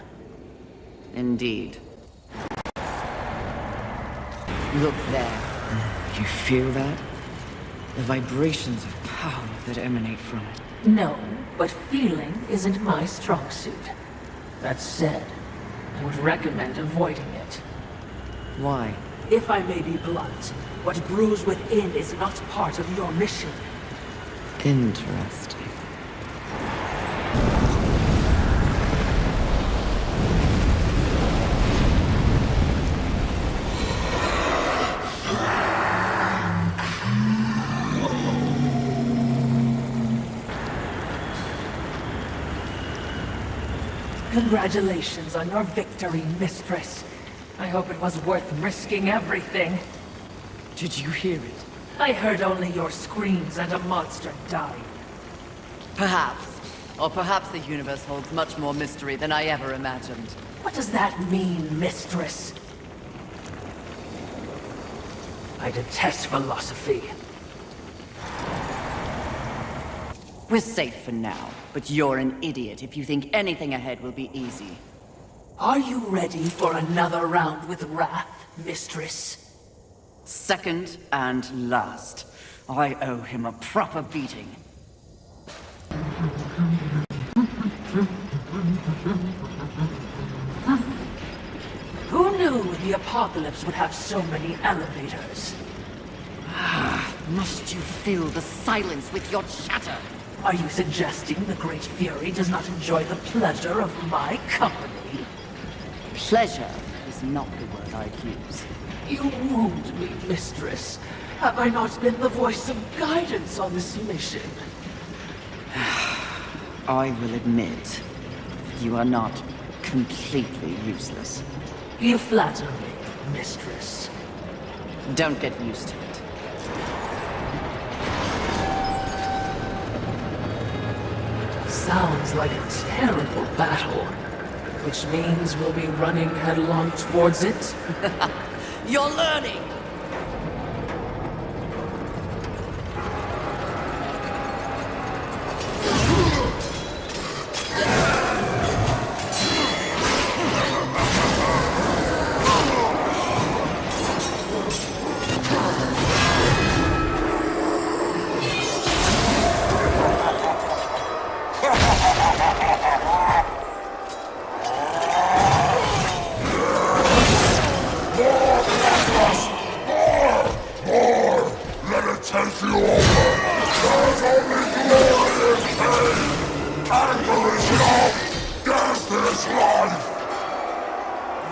Indeed. Look there. You feel that? The vibrations of power that emanate from it. No, but feeling isn't my strong suit. That said, I would recommend avoiding it. Why? If I may be blunt, what brews within is not part of your mission. Interesting. Congratulations on your victory, mistress. I hope it was worth risking everything. Did you hear it? I heard only your screams and a monster died. Perhaps. Or perhaps the universe holds much more mystery than I ever imagined. What does that mean, mistress? I detest philosophy. We're safe for now, but you're an idiot if you think anything ahead will be easy. Are you ready for another round with Wrath, Mistress? Second and last. I owe him a proper beating. Who knew the apocalypse would have so many elevators? Must you fill the silence with your chatter? Are you suggesting the Great Fury does not enjoy the pleasure of my company? Pleasure is not the word I'd use. You wound me, Mistress. Have I not been the voice of guidance on this mission? I will admit, you are not completely useless. You flatter me, Mistress. Don't get used to it. Sounds like a terrible battle. Which means we'll be running headlong towards it? You're learning! Take you over! There's only glory in pain! Anger is love! Death is life!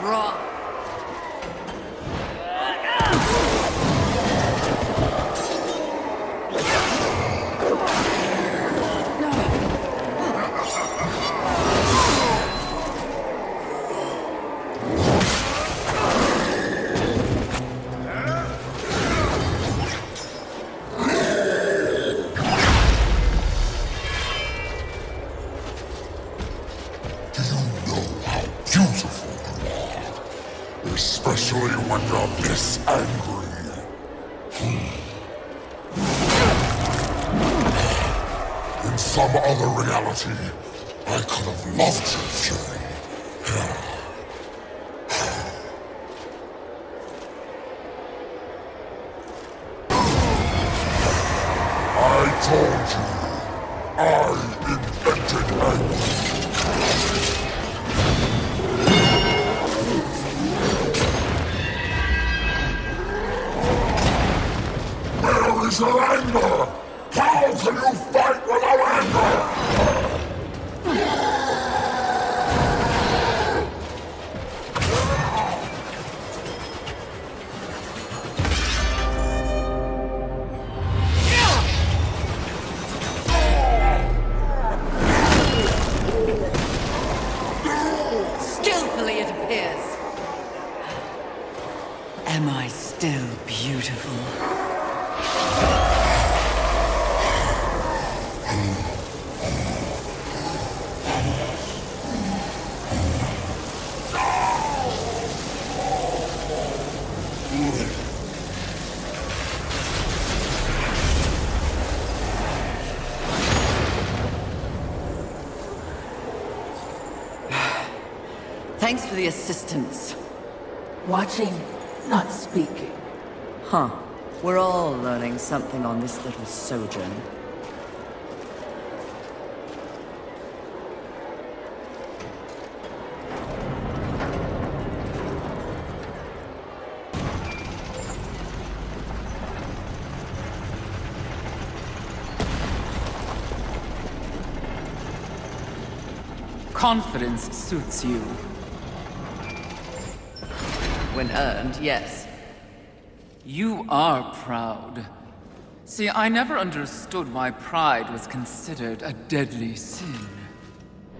Wrong. Especially when you're this angry. In some other reality, I could have loved your fury. I told you, I invented anger. Where is your anger? How can you fight without anger? Skillfully, it appears. Am I still beautiful? Thanks for the assistance. Watching, not speaking. Huh. We're all learning something on this little sojourn. Confidence suits you. When earned, yes. You are proud. See, I never understood why pride was considered a deadly sin.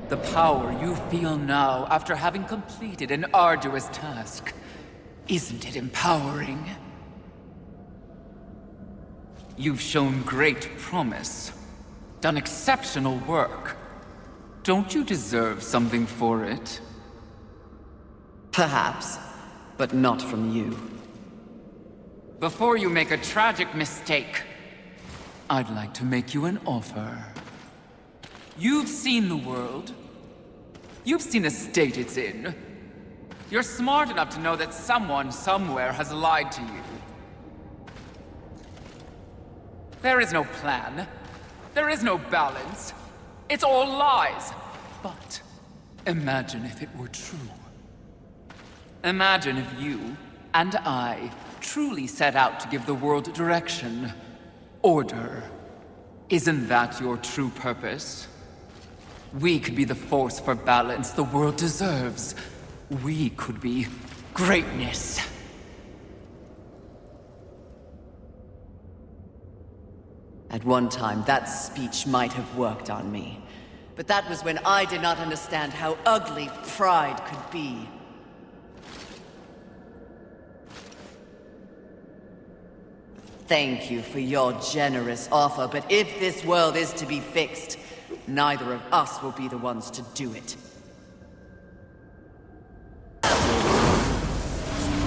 The power you feel now after having completed an arduous task, isn't it empowering? You've shown great promise, done exceptional work. Don't you deserve something for it? Perhaps, but not from you. Before you make a tragic mistake, I'd like to make you an offer. You've seen the world. You've seen the state it's in. You're smart enough to know that someone somewhere has lied to you. There is no plan. There is no balance. It's all lies. But imagine if it were true. Imagine if you and I truly set out to give the world direction, order. Isn't that your true purpose? We could be the force for balance the world deserves. We could be greatness. At one time, that speech might have worked on me. But that was when I did not understand how ugly pride could be. Thank you for your generous offer, but if this world is to be fixed, neither of us will be the ones to do it.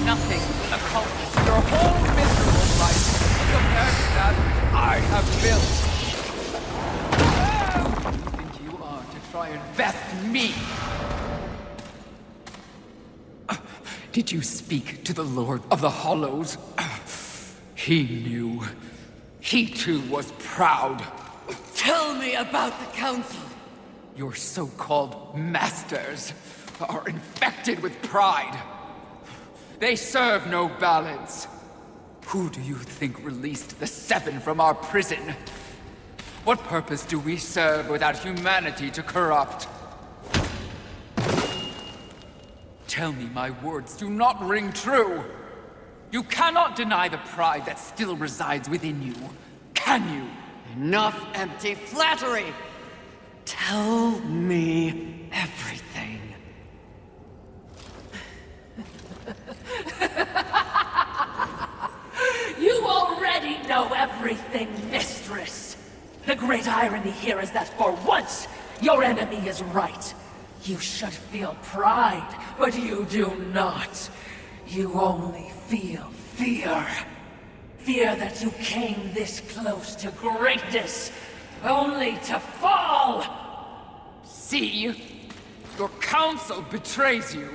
Nothing will accomplish your whole miserable life compared to that which I have built. Who do you think you are to try and best me? Did you speak to the Lord of the Hollows? He knew. He too was proud. Tell me about the Council! Your so-called masters are infected with pride. They serve no balance. Who do you think released the Seven from our prison? What purpose do we serve without humanity to corrupt? Tell me my words do not ring true. You cannot deny the pride that still resides within you, can you? Enough empty flattery! Tell me everything. You already know everything, mistress. The great irony here is that for once, your enemy is right. You should feel pride, but you do not. You only feel fear. Fear that you came this close to greatness, only to fall! See? Your council betrays you.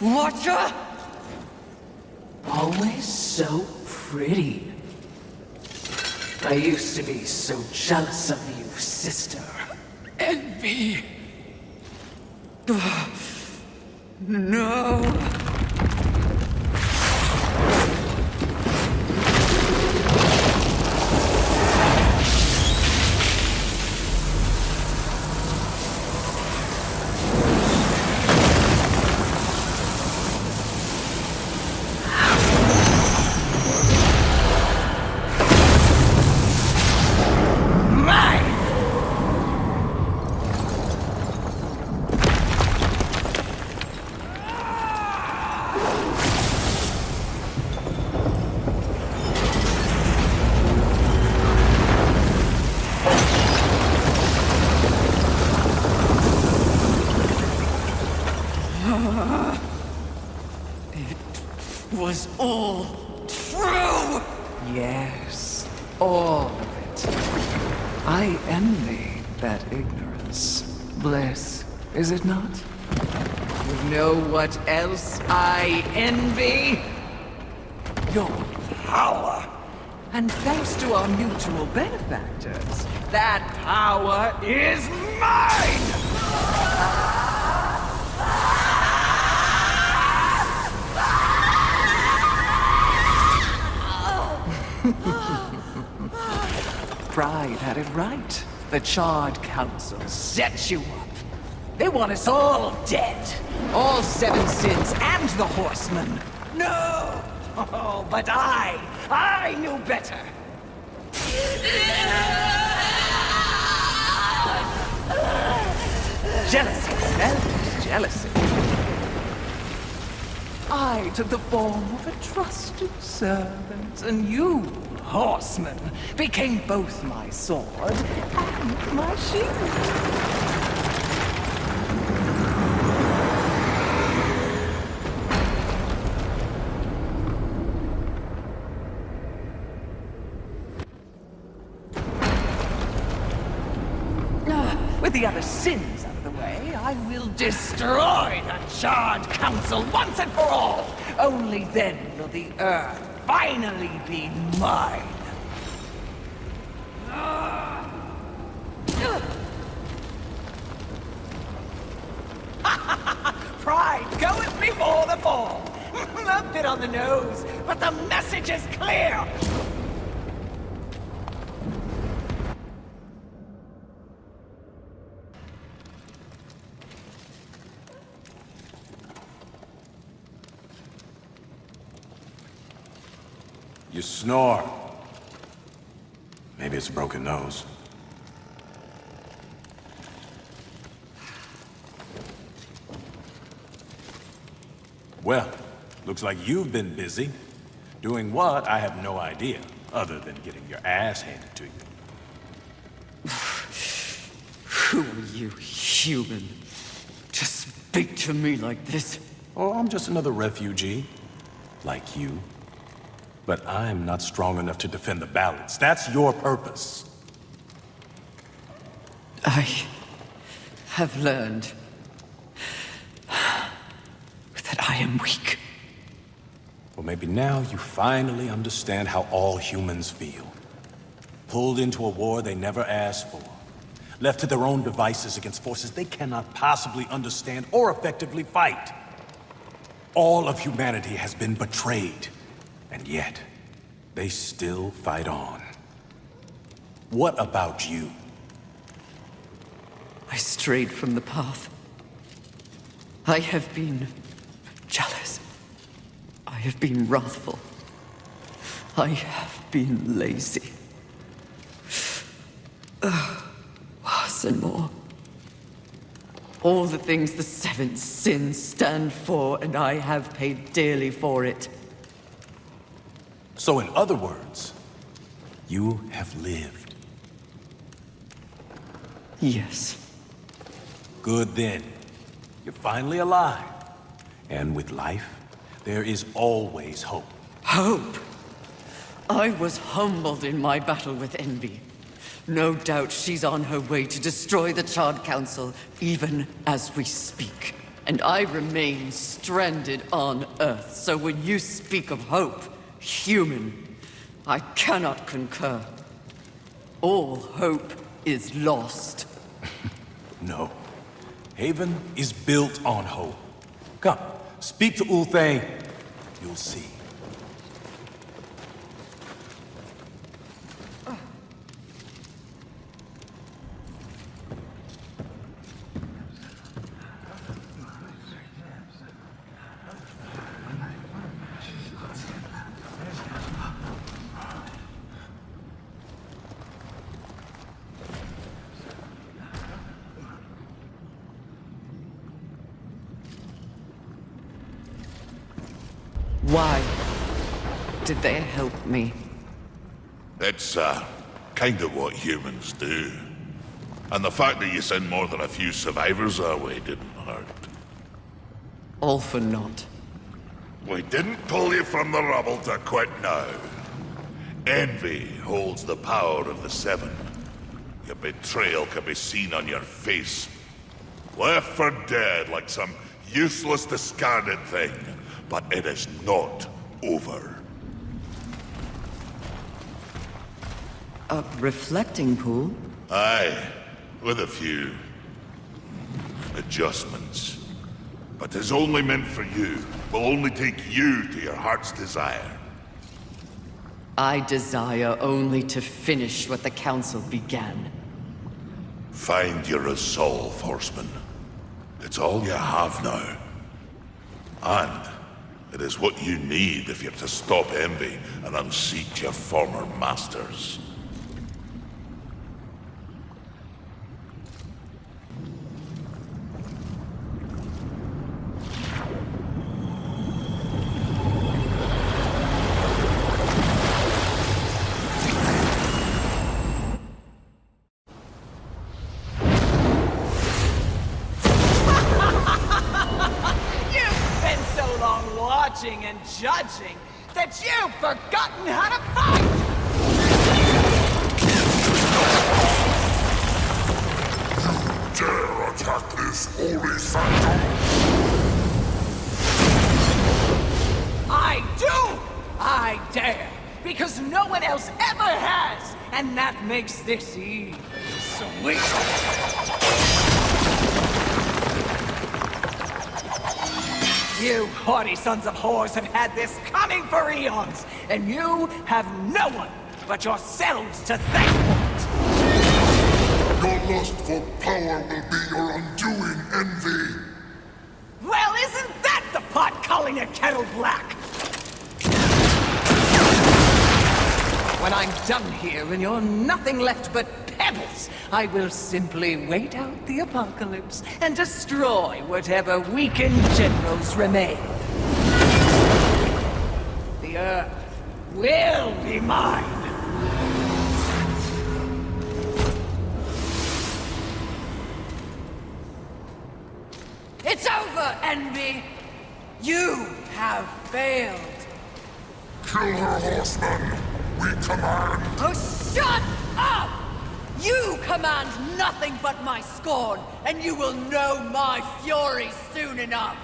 Watcher? Always so pretty. I used to be so jealous of you, sister. Envy. No. Was all true! Yes, all of it. I envy that ignorance. Bliss, is it not? You know what else I envy? Your power. And thanks to our mutual benefactors, that power is mine! Pride had it right. The Charred Council set you up. They want us all dead. All Seven Sins and the Horsemen. No! Oh, but I knew better. Jealousy, selfish jealousy. I took the form of a trusted servant, and you, Horseman, became both my sword and my shield. With the other sins out of the way, I will destroy the Charred Council once and for all! Only then will the Earth finally be mine! Pride goeth before the fall! A bit on the nose, but the message is clear! You snore. Maybe it's a broken nose. Well, looks like you've been busy. Doing what, I have no idea, other than getting your ass handed to you. Who are you, human, to speak to me like this? Oh, I'm just another refugee, like you. But I'm not strong enough to defend the balance. That's your purpose. I have learned that I am weak. Well, maybe now you finally understand how all humans feel. Pulled into a war they never asked for. Left to their own devices against forces they cannot possibly understand or effectively fight. All of humanity has been betrayed. And yet, they still fight on. What about you? I strayed from the path. I have been jealous. I have been wrathful. I have been lazy. Worse and more. All the things the seven sins stand for, and I have paid dearly for it. So in other words, you have lived. Yes. Good then. You're finally alive. And with life, there is always hope. Hope? I was humbled in my battle with envy. No doubt she's on her way to destroy the Charred Council, even as we speak. And I remain stranded on Earth, so when you speak of hope, human, I cannot concur. All hope is lost. No. Haven is built on hope. Come, speak to Ulthane. You'll see. Why did they help me? It's, kind of what humans do. And the fact that you sent more than a few survivors our way didn't hurt. All for naught. We didn't pull you from the rubble to quit now. Envy holds the power of the Seven. Your betrayal can be seen on your face. Left for dead like some useless, discarded thing. But it is not over. A reflecting pool? Aye, with a few adjustments. But it's only meant for you. Will only take you to your heart's desire. I desire only to finish what the Council began. Find your resolve, Horseman. It's all you have now. And it is what you need if you're to stop envy and unseat your former masters. And judging that you've forgotten how to fight! makes this even sweet. You haughty sons of whores have had this coming for eons, and you have no one but yourselves to thank for it. Your lust for power will be your undoing, Envy. Well, isn't that the pot calling a kettle black? When I'm done here and you're nothing left but pebbles, I will simply wait out the apocalypse and destroy whatever weakened generals remain. The Earth will be mine. It's over, Envy! You have failed! Kill her, horseman! We command! Oh, shut up! You command nothing but my scorn, and you will know my fury soon enough!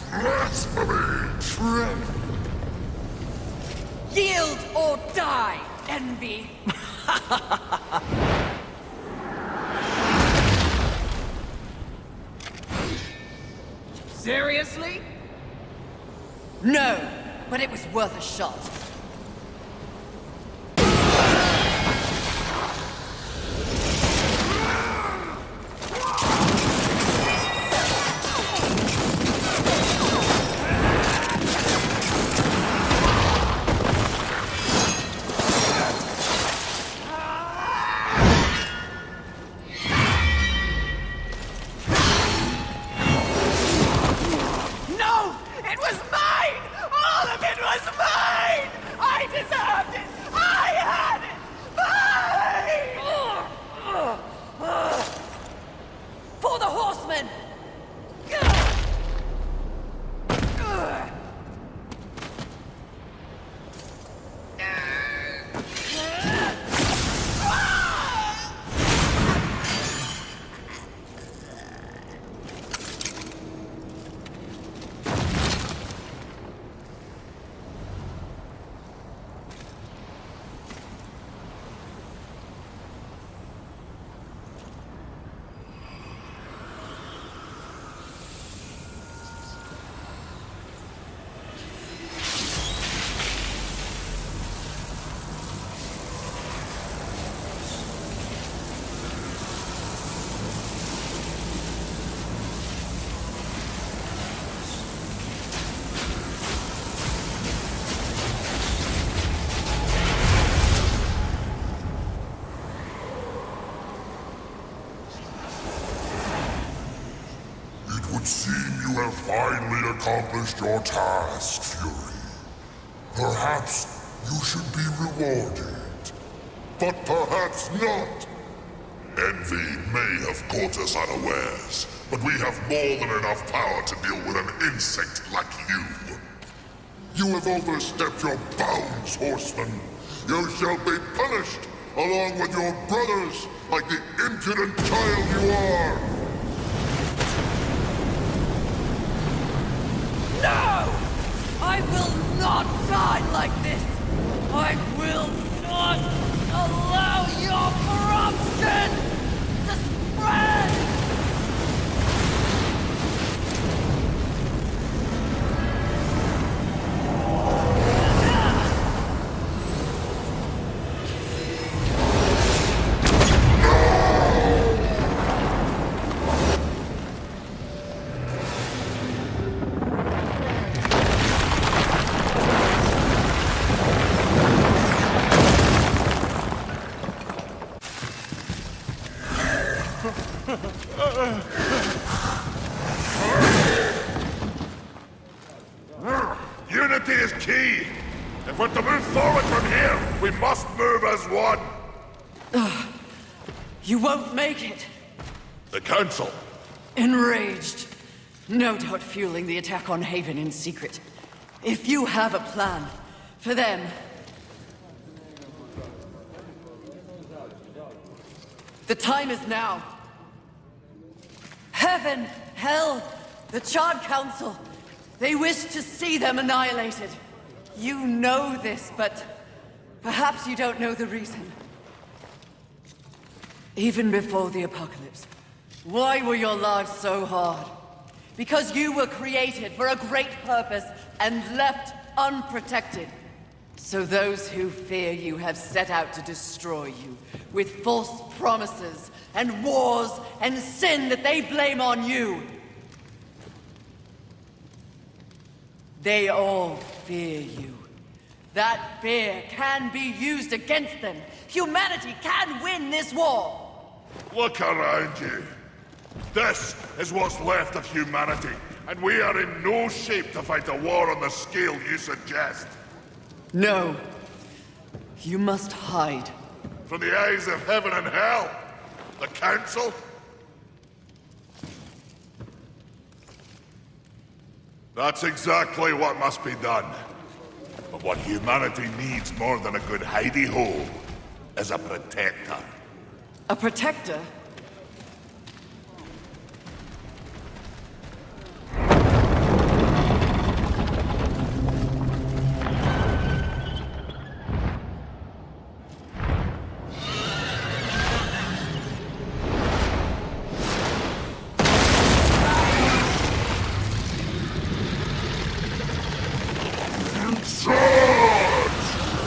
Blasphemy! Trent! Yield or die, Envy! Seriously? No, but it was worth a shot. Would seem you have finally accomplished your task, Fury. Perhaps you should be rewarded. But perhaps not. Envy may have caught us unawares, but we have more than enough power to deal with an insect like you. You have overstepped your bounds, horseman. You shall be punished, along with your brothers, like the impudent child you are. No! I will not die like this! I will not allow your corruption to spread! Unity is key! If we're to move forward from here, we must move as one! You won't make it. The Council! Enraged. No doubt fueling the attack on Haven in secret. If you have a plan for them... The time is now. Heaven, hell, the Charred Council. They wish to see them annihilated. You know this, but perhaps you don't know the reason. Even before the apocalypse, why were your lives so hard? Because you were created for a great purpose and left unprotected. So those who fear you have set out to destroy you, with false promises and wars and sin that they blame on you. They all fear you. That fear can be used against them. Humanity can win this war! Look around you. This is what's left of humanity, and we are in no shape to fight a war on the scale you suggest. No. You must hide. From the eyes of heaven and hell? The Council? That's exactly what must be done. But what humanity needs more than a good hidey-hole is a protector. A protector?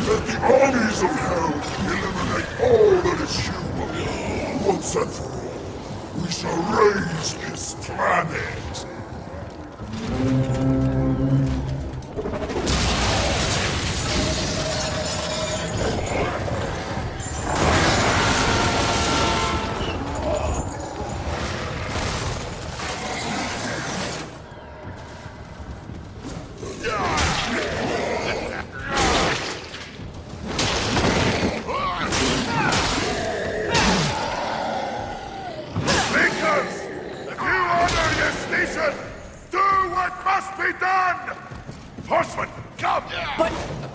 Let the armies of hell eliminate all that is human. Once and for all, we shall raise this planet.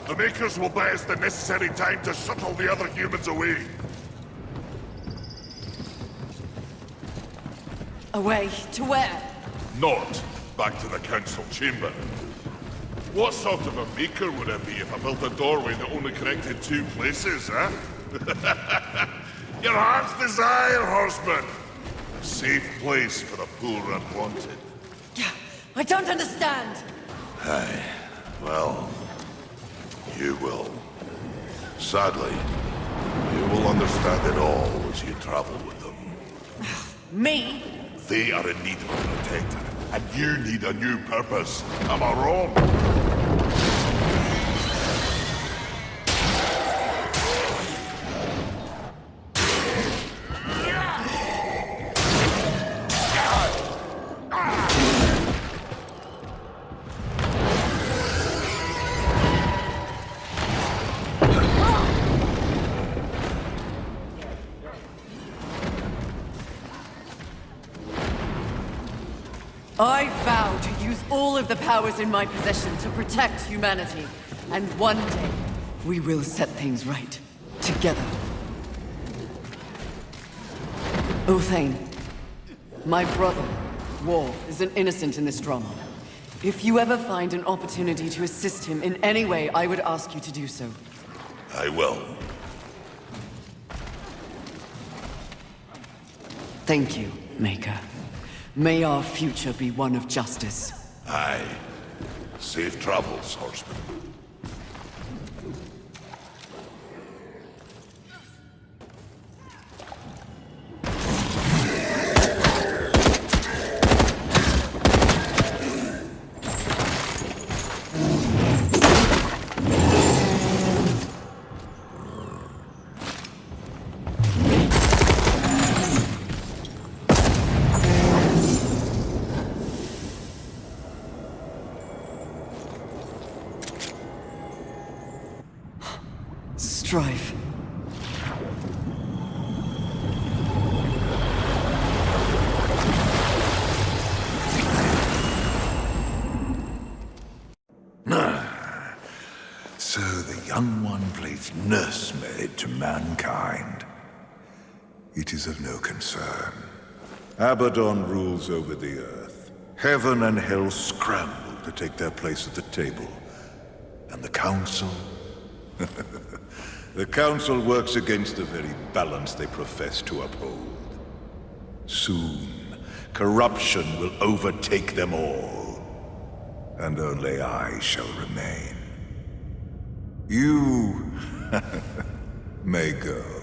The Makers will buy us the necessary time to shuttle the other humans away. Away to where? Not back to the Council chamber. What sort of a Maker would it be if I built a doorway that only connected two places, huh? Your heart's desire, Horseman. A safe place for the poor and wanted. I don't understand. Aye. Well, you will. Sadly, you will understand it all as you travel with them. Me? They are in need of a protector, and you need a new purpose. Am I wrong? I vow to use all of the powers in my possession to protect humanity. And one day, we will set things right. Together. Uthane, my brother, War, is an innocent in this drama. If you ever find an opportunity to assist him in any way, I would ask you to do so. I will. Thank you, Maker. May our future be one of justice. Aye. Safe travels, Horseman. Strife. So the young one plays nursemaid to mankind. It is of no concern. Abaddon rules over the earth. Heaven and hell scramble to take their place at the table. And the Council? The Council works against the very balance they profess to uphold. Soon, corruption will overtake them all, and only I shall remain. You may go.